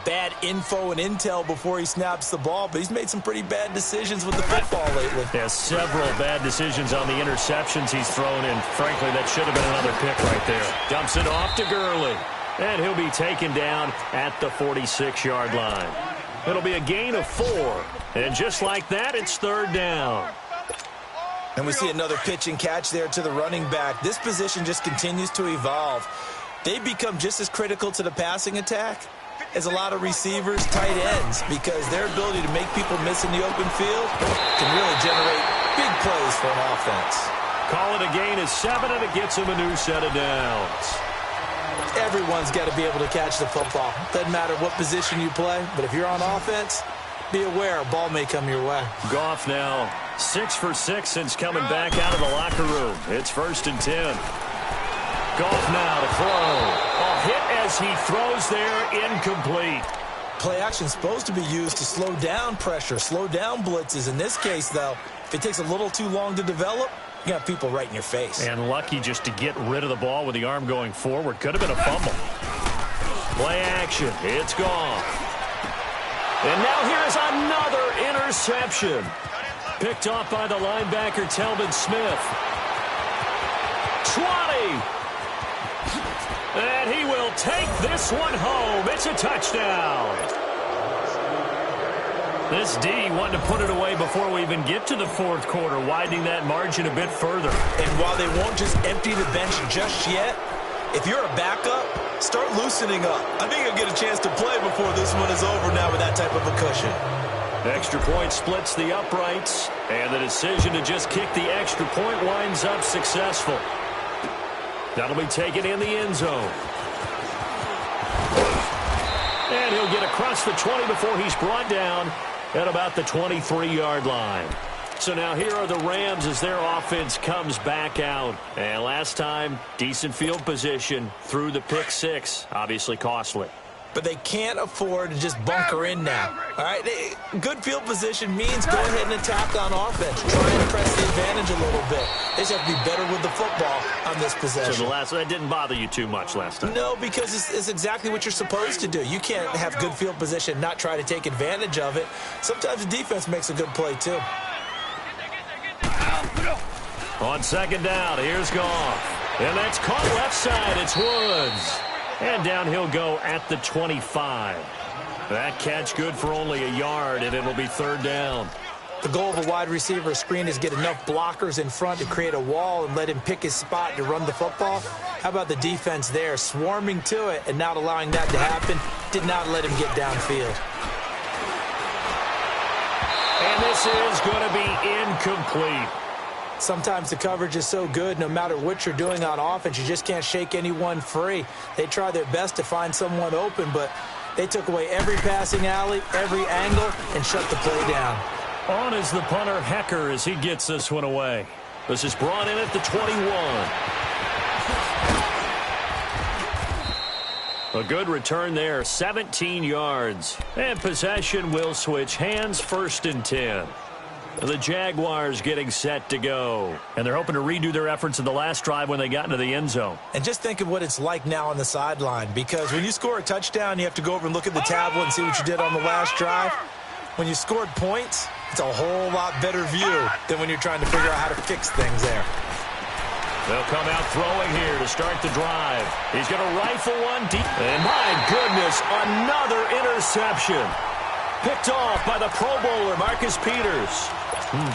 bad info and intel before he snaps the ball, but he's made some pretty bad decisions with the football lately. Yeah, several bad decisions on the interceptions he's thrown, and frankly, that should have been another pick right there. Dumps it off to Gurley, and he'll be taken down at the 46-yard line. It'll be a gain of 4, and just like that, it's third down. And we see another pitch and catch there to the running back. This position just continues to evolve. They become just as critical to the passing attack as a lot of receivers, tight ends, because their ability to make people miss in the open field can really generate big plays for an offense. Call it a gain of 7, and it gets him a new set of downs. Everyone's got to be able to catch the football. Doesn't matter what position you play, but if you're on offense, be aware a ball may come your way. Goff now 6 for 6 since coming back out of the locker room. It's 1st and 10. Goff now to throw. A hit as he throws there, incomplete. Play action is supposed to be used to slow down pressure, slow down blitzes. In this case, though, if it takes a little too long to develop, you got people right in your face. And lucky just to get rid of the ball with the arm going forward. Could have been a fumble. Play action. It's Goff. And now here's another interception. Picked off by the linebacker, Telvin Smith. 20. And he will take this one home. It's a touchdown. This D wanted to put it away before we even get to the fourth quarter, widening that margin a bit further. And while they won't just empty the bench just yet, if you're a backup, start loosening up. I think you'll get a chance to play before this one is over now with that type of a cushion. Extra point splits the uprights, and the decision to just kick the extra point winds up successful. That'll be taken in the end zone. And he'll get across the 20 before he's brought down at about the 23-yard line. So now here are the Rams as their offense comes back out. And last time, decent field position through the pick 6. Obviously costly. But they can't afford to just bunker in now. All right, good field position means go ahead and attack on offense. Try and press the advantage a little bit. They just have to be better with the football on this possession. So that didn't bother you too much last time? No, because it's exactly what you're supposed to do. You can't have good field position, not try to take advantage of it. Sometimes the defense makes a good play, too. On second down, here's Goff. And that's caught left side. It's Woods. And down he'll go at the 25. That catch good for only a yard, and it'll be third down. The goal of a wide receiver screen is get enough blockers in front to create a wall and let him pick his spot to run the football. How about the defense there, swarming to it and not allowing that to happen? Did not let him get downfield. And this is going to be incomplete. Sometimes the coverage is so good, no matter what you're doing on offense, you just can't shake anyone free. They try their best to find someone open, but they took away every passing alley, every angle, and shut the play down. On is the punter, Hecker, as he gets this one away. This is brought in at the 21. A good return there, 17 yards. And possession will switch hands, 1st and 10. The Jaguars getting set to go. And they're hoping to redo their efforts in the last drive when they got into the end zone. And just think of what it's like now on the sideline, because when you score a touchdown, you have to go over and look at the tablet and see what you did on the last drive. When you scored points, it's a whole lot better view than when you're trying to figure out how to fix things there. They'll come out throwing here to start the drive. He's going to rifle one deep. And my goodness, another interception. Picked off by the Pro Bowler, Marcus Peters.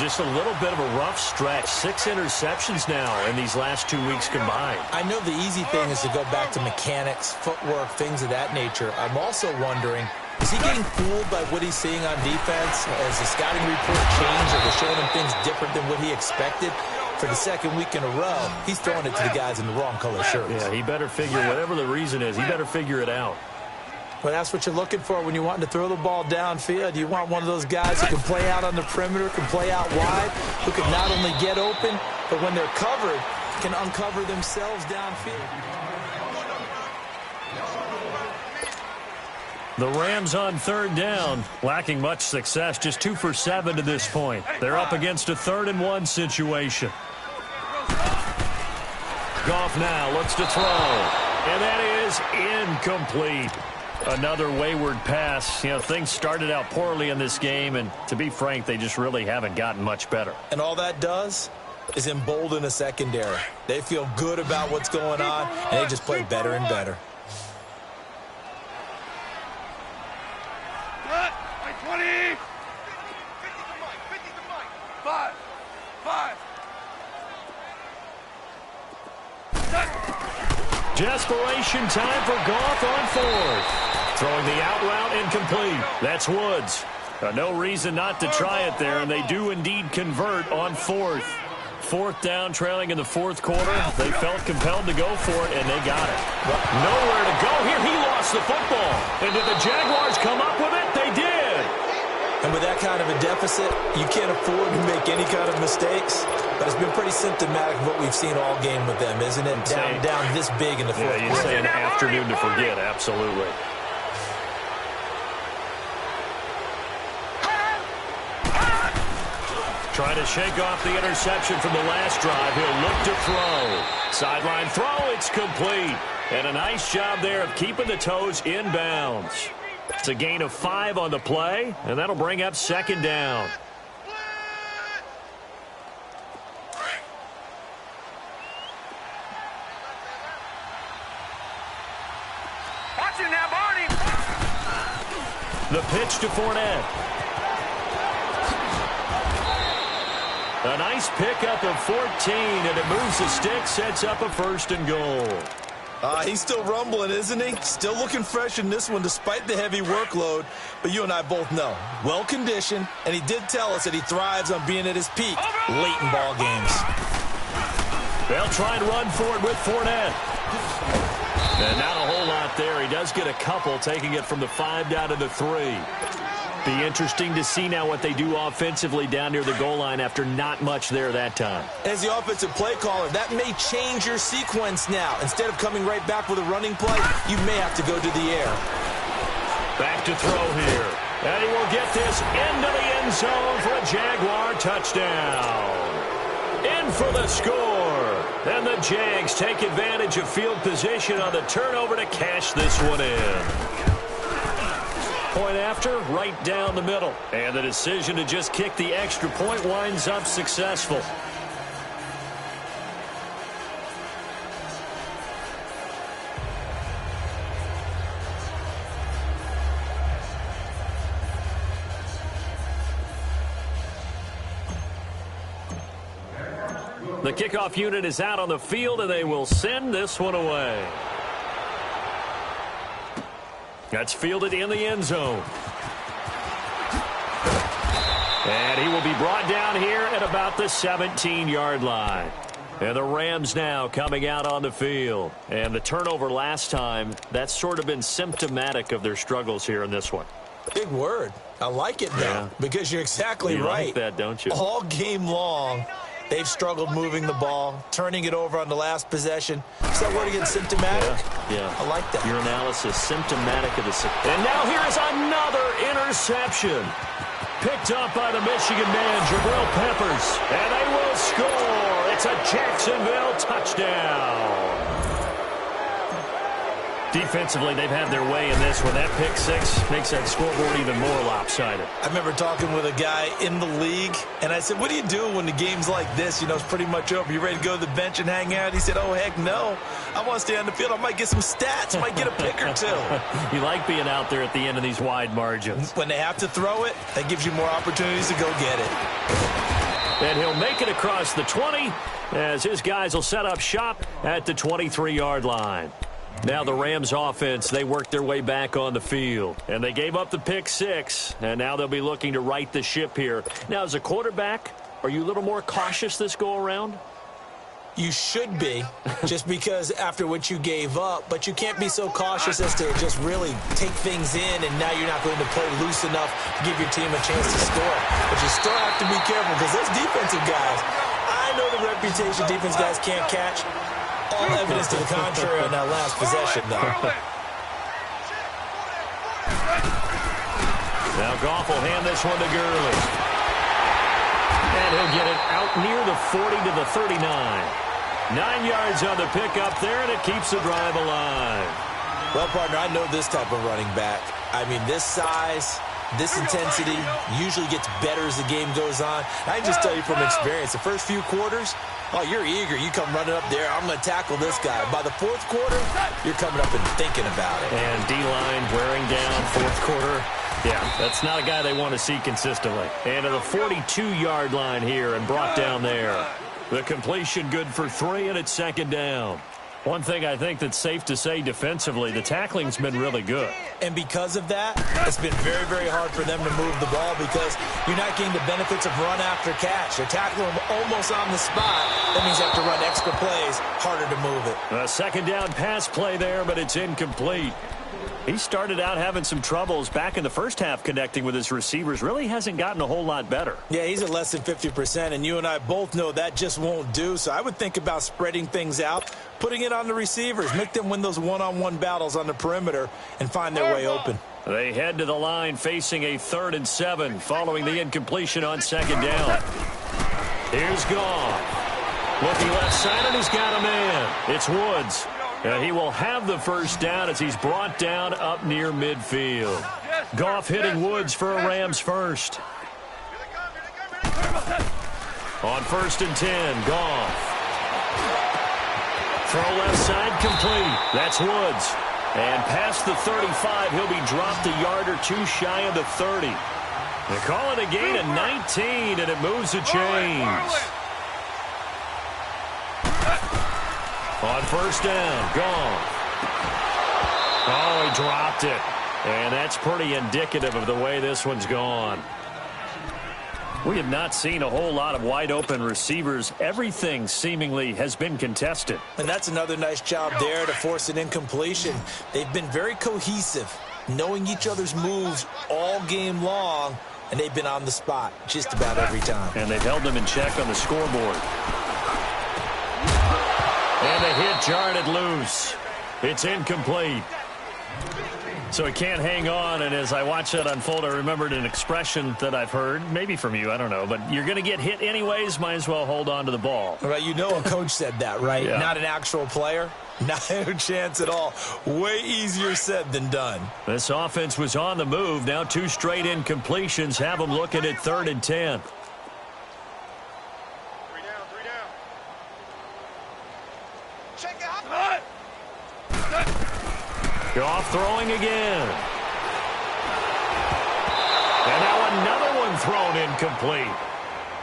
Just a little bit of a rough stretch. 6 interceptions now in these last 2 weeks combined. I know the easy thing is to go back to mechanics, footwork, things of that nature. I'm also wondering, is he getting fooled by what he's seeing on defense? Has the scouting report changed, or they're showing him things different than what he expected? For the second week in a row, he's throwing it to the guys in the wrong color shirts. Yeah, he better figure, whatever the reason is, he better figure it out. Well, that's what you're looking for when you want to throw the ball downfield. You want one of those guys who can play out on the perimeter, can play out wide, who can not only get open, but when they're covered, can uncover themselves downfield. The Rams on third down, lacking much success, just 2 for 7 to this point. They're up against a 3rd-and-1 situation. Goff now looks to throw, and that is incomplete. Another wayward pass. You know, things started out poorly in this game, and to be frank, they just really haven't gotten much better. And all that does is embolden a secondary. They feel good about what's going on, and they just play better and better. 20. 50 5. 5. Desperation time for Goff on 4th. Throwing the out route incomplete. That's Woods. No reason not to try it there, and they do indeed convert on 4th. 4th down, trailing in the 4th quarter. They felt compelled to go for it, and they got it. Nowhere to go here. He lost the football. And did the Jaguars come up with it? They did. And with that kind of a deficit, you can't afford to make any kind of mistakes. But it's been pretty symptomatic of what we've seen all game with them, isn't it? Down this big in the 4th quarter. You'd say an afternoon to forget, absolutely. Trying to shake off the interception from the last drive. He'll look to throw. Sideline throw, it's complete. And a nice job there of keeping the toes in bounds. It's a gain of 5 on the play, and that'll bring up 2nd down. Watch it now, Barney. The pitch to Fournette. A nice pickup of 14, and it moves the stick, sets up a 1st and goal. He's still rumbling, isn't he? Still looking fresh in this one despite the heavy workload. But you and I both know, well-conditioned, and he did tell us that he thrives on being at his peak late in ball games. They'll try and run for it with Fournette. And not a whole lot there. He does get a couple, taking it from the 5 down to the 3. Be interesting to see now what they do offensively down near the goal line after not much there that time. As the offensive play caller, that may change your sequence now. Instead of coming right back with a running play, you may have to go to the air. Back to throw here. And he will get this into the end zone for a Jaguar touchdown. In for the score. And the Jags take advantage of field position on the turnover to cash this one in. Point after, right down the middle. And the decision to just kick the extra point winds up successful. The kickoff unit is out on the field, and they will send this one away. That's fielded in the end zone. And he will be brought down here at about the 17-yard line. And the Rams now coming out on the field. And the turnover last time, that's sort of been symptomatic of their struggles here in this one. Big word. I like it now, because you're exactly right. You like that, don't you? All game long, they've struggled moving the ball, turning it over on the last possession. Is that word again, symptomatic? Yeah. I like that. Your analysis, symptomatic of the... And now here is another interception. Picked up by the Michigan man, Jabril Peppers. And they will score. It's a Jacksonville touchdown. Defensively, they've had their way in this one. That pick six makes that scoreboard even more lopsided. I remember talking with a guy in the league, and I said, what do you do when the game's like this? You know, it's pretty much over. You ready to go to the bench and hang out? He said, oh, heck no. I want to stay on the field. I might get some stats. I might get a pick or two. You like being out there at the end of these wide margins. When they have to throw it, that gives you more opportunities to go get it. And he'll make it across the 20 as his guys will set up shop at the 23-yard line. Now the Rams offense, they worked their way back on the field. And they gave up the pick six. And now they'll be looking to right the ship here. Now, as a quarterback, are you a little more cautious this go-around? You should be, just because after what you gave up. But you can't be so cautious as to just really take things in, and now you're not going to play loose enough to give your team a chance to score. But you still have to be careful, because those defensive guys, I know the reputation defense guys can't catch. All evidence to the contrary on that last possession, though. Now Goff will hand this one to Gurley. And he'll get it out near the 40 to the 39. 9 yards on the pickup there, and it keeps the drive alive. Well, partner, I know this type of running back. I mean, this size, this intensity usually gets better as the game goes on. I can just tell you from experience, the first few quarters, oh, you're eager. You come running up there, I'm going to tackle this guy. By the fourth quarter, you're coming up and thinking about it. And D-line wearing down fourth quarter. Yeah, that's not a guy they want to see consistently. And to the 42-yard line here and brought down there. The completion good for 3, and it's second down. One thing I think that's safe to say defensively, the tackling's been really good. And because of that, it's been very, very hard for them to move the ball because you're not getting the benefits of run after catch. They're tackling them almost on the spot. That means you have to run extra plays, harder to move it. A second down pass play there, but it's incomplete. He started out having some troubles back in the first half connecting with his receivers. Really hasn't gotten a whole lot better. Yeah, he's at less than 50%, and you and I both know that just won't do. So I would think about spreading things out, putting it on the receivers, make them win those one-on-one battles on the perimeter and find their way open. They head to the line facing a 3rd and 7 following the incompletion on second down. Here's Goff. Looking left side, and he's got a man. It's Woods. He will have the first down as he's brought down up near midfield. Goff hitting Woods for a Rams first. On 1st and 10, Goff. Throw left side complete. That's Woods. And past the 35, he'll be dropped a yard or 2 shy of the 30. They call it a gain of 19, and it moves the chains. On 1st down, Goff. Oh, he dropped it. And that's pretty indicative of the way this one's gone. We have not seen a whole lot of wide-open receivers. Everything seemingly has been contested. And that's another nice job there to force an incompletion. They've been very cohesive, knowing each other's moves all game long, and they've been on the spot just about every time. And they've held them in check on the scoreboard. And the hit jarred loose. It's incomplete. So he can't hang on, and as I watch that unfold, I remembered an expression that I've heard, maybe from you, I don't know, but you're going to get hit anyways, might as well hold on to the ball. Right, you know a coach said that, right? Yeah. Not an actual player. Not a chance at all. Way easier said than done. This offense was on the move. Now 2 straight incompletions have them looking at 3rd and 10. Goff throwing again. And now another one thrown incomplete.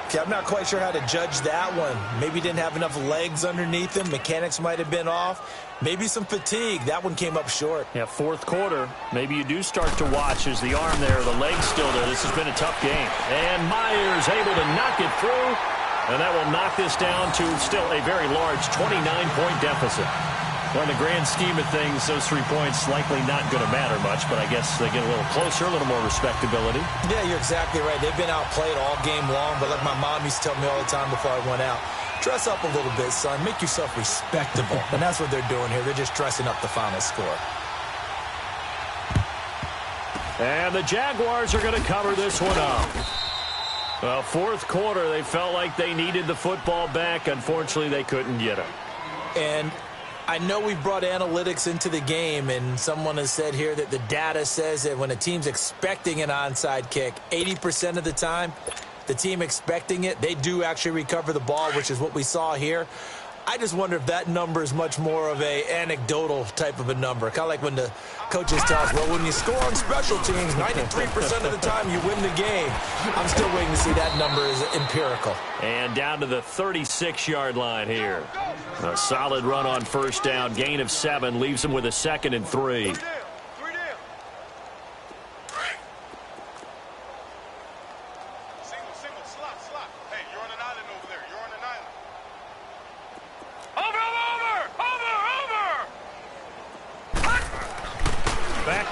Okay, I'm not quite sure how to judge that one. Maybe didn't have enough legs underneath him. Mechanics might have been off. Maybe some fatigue. That one came up short. Yeah, 4th quarter. Maybe you do start to watch as the arm there, the leg's still there. This has been a tough game. And Myers able to knock it through. And that will knock this down to still a very large 29-point deficit. Well, in the grand scheme of things, those 3 points likely not going to matter much, but I guess they get a little closer, a little more respectability. Yeah, you're exactly right. They've been outplayed all game long, but like my mom used to tell me all the time before I went out, dress up a little bit, son. Make yourself respectable. And that's what they're doing here. They're just dressing up the final score. And the Jaguars are going to cover this one up. Well, 4th quarter, they felt like they needed the football back. Unfortunately, they couldn't get it. And I know we brought analytics into the game, and someone has said here that the data says that when a team's expecting an onside kick, 80% of the time, the team expecting it, they do actually recover the ball, which is what we saw here. I just wonder if that number is much more of a anecdotal type of a number. Kind of like when the coaches tell us, well, when you score on special teams, 93% of the time you win the game. I'm still waiting to see that number is empirical. And down to the 36-yard line here. A solid run on 1st down. Gain of 7 leaves them with a 2nd and 3.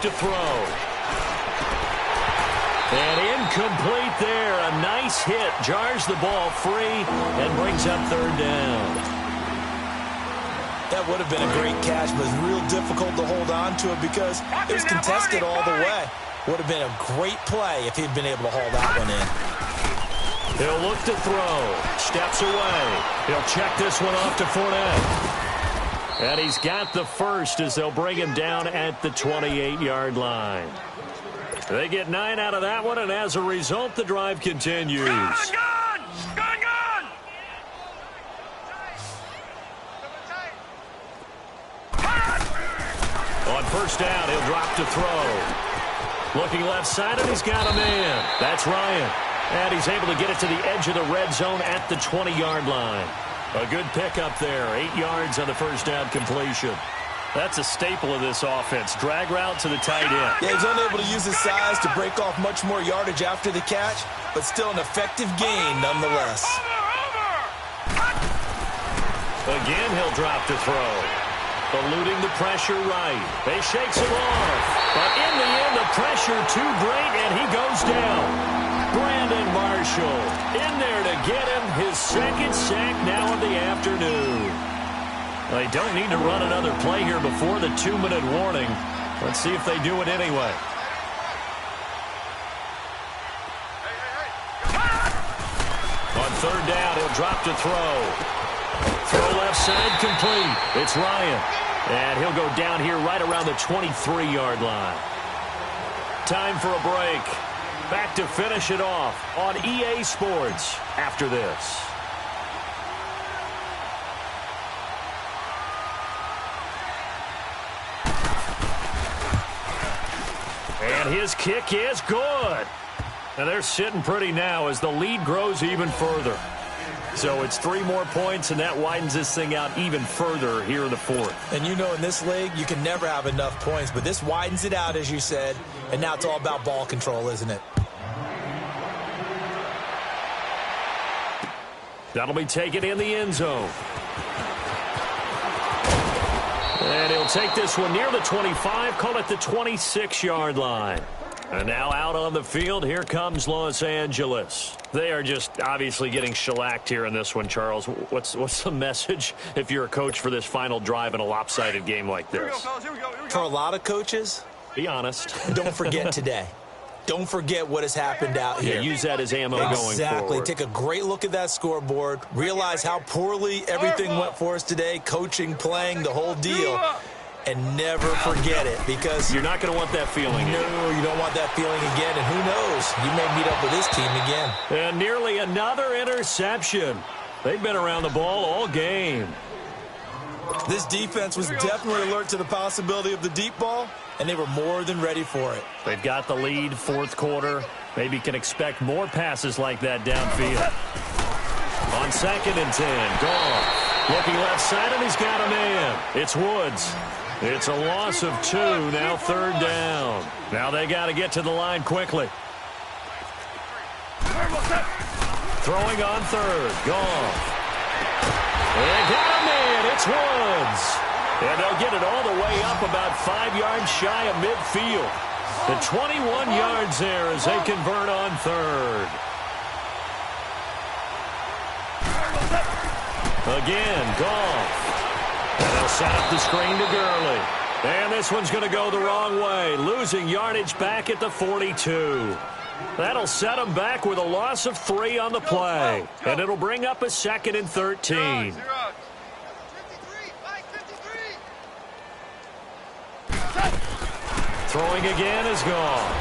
To throw. And incomplete there. A nice hit. Jars the ball free and brings up 3rd down. That would have been a great catch, but it's real difficult to hold on to it because it was contested all the way. Would have been a great play if he'd been able to haul that one in. He'll look to throw. Steps away. He'll check this one off to Fournette. And he's got the first as they'll bring him down at the 28-yard line. They get 9 out of that one, and as a result, the drive continues. On first down, he'll drop to throw. Looking left side, and he's got a man. That's Ryan. And he's able to get it to the edge of the red zone at the 20-yard line. A good pickup there. 8 yards on the first down completion. That's a staple of this offense. Drag route to the tight end. Yeah, he's unable to use his size to break off much more yardage after the catch, but still an effective gain nonetheless. Again, he'll drop to throw. Eluding the pressure right. They shakes him off. But in the end, the pressure too great, and he goes down. Brandon Marshall in there to get him his second sack now of the afternoon. They don't need to run another play here before the 2-minute warning. Let's see if they do it anyway. On third down, he'll drop to throw. Throw left side complete. It's Ryan. And he'll go down here right around the 23-yard line. Time for a break. Back to finish it off on EA Sports after this. And his kick is good. And they're sitting pretty now as the lead grows even further. So it's 3 more points, and that widens this thing out even further here in the fourth. And you know in this league, you can never have enough points, but this widens it out, as you said, and now it's all about ball control, isn't it? That'll be taken in the end zone. And he'll take this one near the 25, call it the 26-yard line. And now out on the field, here comes Los Angeles. They are just obviously getting shellacked here in this one, Charles. What's the message if you're a coach for this final drive in a lopsided game like this? Here we go, fellas. Here we go. For a lot of coaches, be honest. Don't forget today. Don't forget what has happened out here. Yeah, use that as ammo going forward. Exactly. Take a great look at that scoreboard. Realize how poorly everything went for us today. Coaching, playing, the whole deal. And never forget it, because you're not going to want that feeling again. No, you don't want that feeling again. And who knows? You may meet up with this team again. And nearly another interception. They've been around the ball all game. This defense was definitely alert to the possibility of the deep ball, and they were more than ready for it. They've got the lead, fourth quarter. Maybe can expect more passes like that downfield. On 2nd and 10, Goff. Looking left side, and he's got a man. It's Woods. It's a loss of 2, now 3rd down. Now they got to get to the line quickly. Throwing on 3rd, Goff. They got a man, it's Woods. And they'll get it all the way up about 5 yards shy of midfield. The 21 yards there as they convert on 3rd. Again, Goff. And they'll set up the screen to Gurley. And this one's going to go the wrong way, losing yardage back at the 42. That'll set them back with a loss of 3 on the play. And it'll bring up a 2nd and 13. Throwing again is Goff.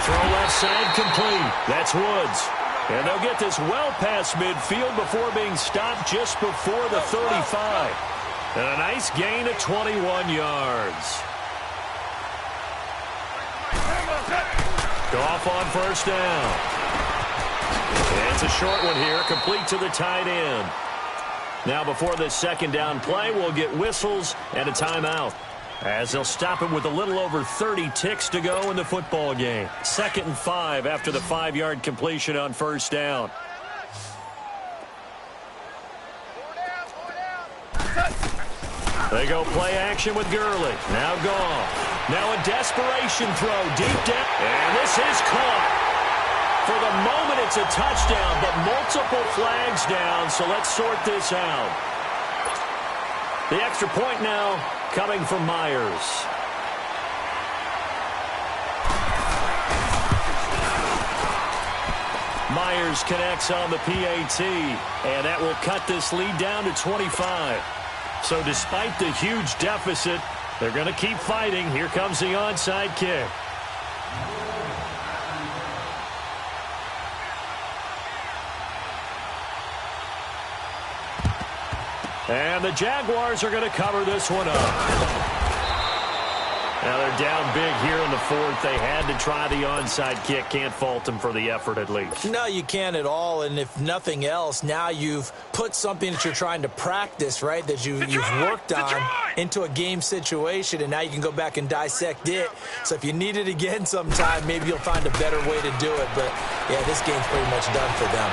Throw left side complete. That's Woods. And they'll get this well past midfield before being stopped just before the 35. And a nice gain of 21 yards. Goff on first down. And it's a short one here, complete to the tight end. Now before this 2nd down play, we'll get whistles and a timeout, as they'll stop it with a little over 30 ticks to go in the football game. 2nd and 5 after the 5-yard completion on first down. They go play action with Gurley. Now Goff. Now a desperation throw deep down. And this is caught. For the moment, it's a touchdown, but multiple flags down, so let's sort this out. The extra point now coming from Myers. Myers connects on the PAT, and that will cut this lead down to 25. So despite the huge deficit, they're going to keep fighting. Here comes the onside kick. And the Jaguars are going to cover this one up. Now they're down big here in the fourth. They had to try the onside kick. Can't fault them for the effort at least. No, you can't at all. And if nothing else, now you've put something that you're trying to practice, right, that you've worked on into a game situation, and now you can go back and dissect it. So if you need it again sometime, maybe you'll find a better way to do it. But, yeah, this game's pretty much done for them.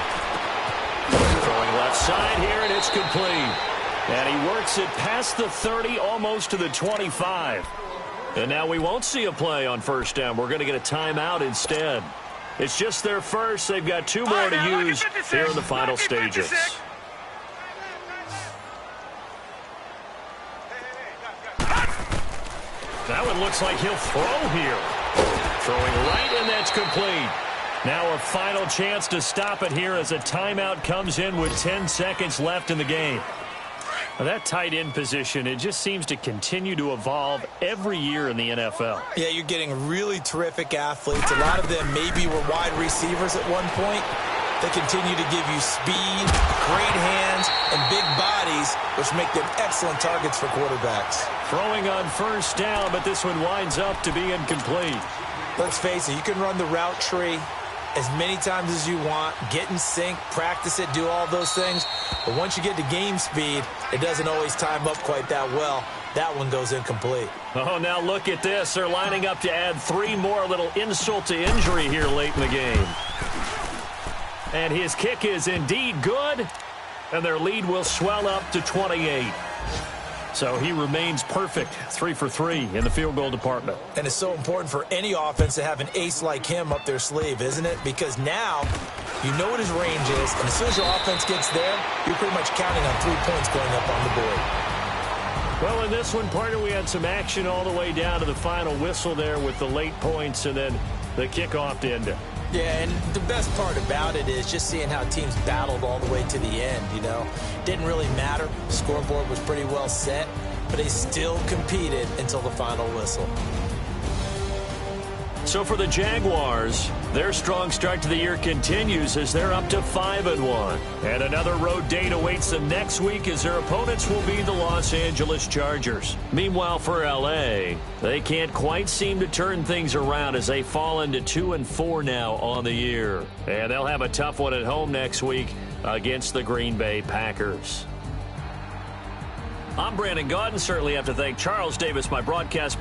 Throwing left side here, and it's complete. And he works it past the 30, almost to the 25. And now we won't see a play on first down. We're going to get a timeout instead. It's just their first. They've got two more to use here in the final stages. That one looks like he'll throw here. Throwing right, and that's complete. Now a final chance to stop it here as a timeout comes in with 10 seconds left in the game. That tight end position, it just seems to continue to evolve every year in the NFL. Yeah, you're getting really terrific athletes. A lot of them maybe were wide receivers at one point. They continue to give you speed, great hands, and big bodies, which make them excellent targets for quarterbacks. Throwing on first down, but this one winds up to be incomplete. Let's face it, you can run the route tree as many times as you want, get in sync, practice it, do all those things. But once you get to game speed, it doesn't always time up quite that well. That one goes incomplete. Oh, now look at this. They're lining up to add three more, little insult to injury here late in the game. And his kick is indeed good, and their lead will swell up to 28. So he remains perfect, 3 for 3 in the field goal department. And it's so important for any offense to have an ace like him up their sleeve, isn't it? Because now you know what his range is, and as soon as your offense gets there, you're pretty much counting on 3 points going up on the board. Well, in this one, partner, we had some action all the way down to the final whistle there with the late points and then the kickoff to end it. Yeah, and the best part about it is just seeing how teams battled all the way to the end, you know. Didn't really matter. The scoreboard was pretty well set, but they still competed until the final whistle. So for the Jaguars, their strong start to the year continues as they're up to 5-1. And another road date awaits them next week as their opponents will be the Los Angeles Chargers. Meanwhile, for L.A., they can't quite seem to turn things around as they fall into 2-4 now on the year. And they'll have a tough one at home next week against the Green Bay Packers. I'm Brandon Gaudin. Certainly have to thank Charles Davis, my broadcast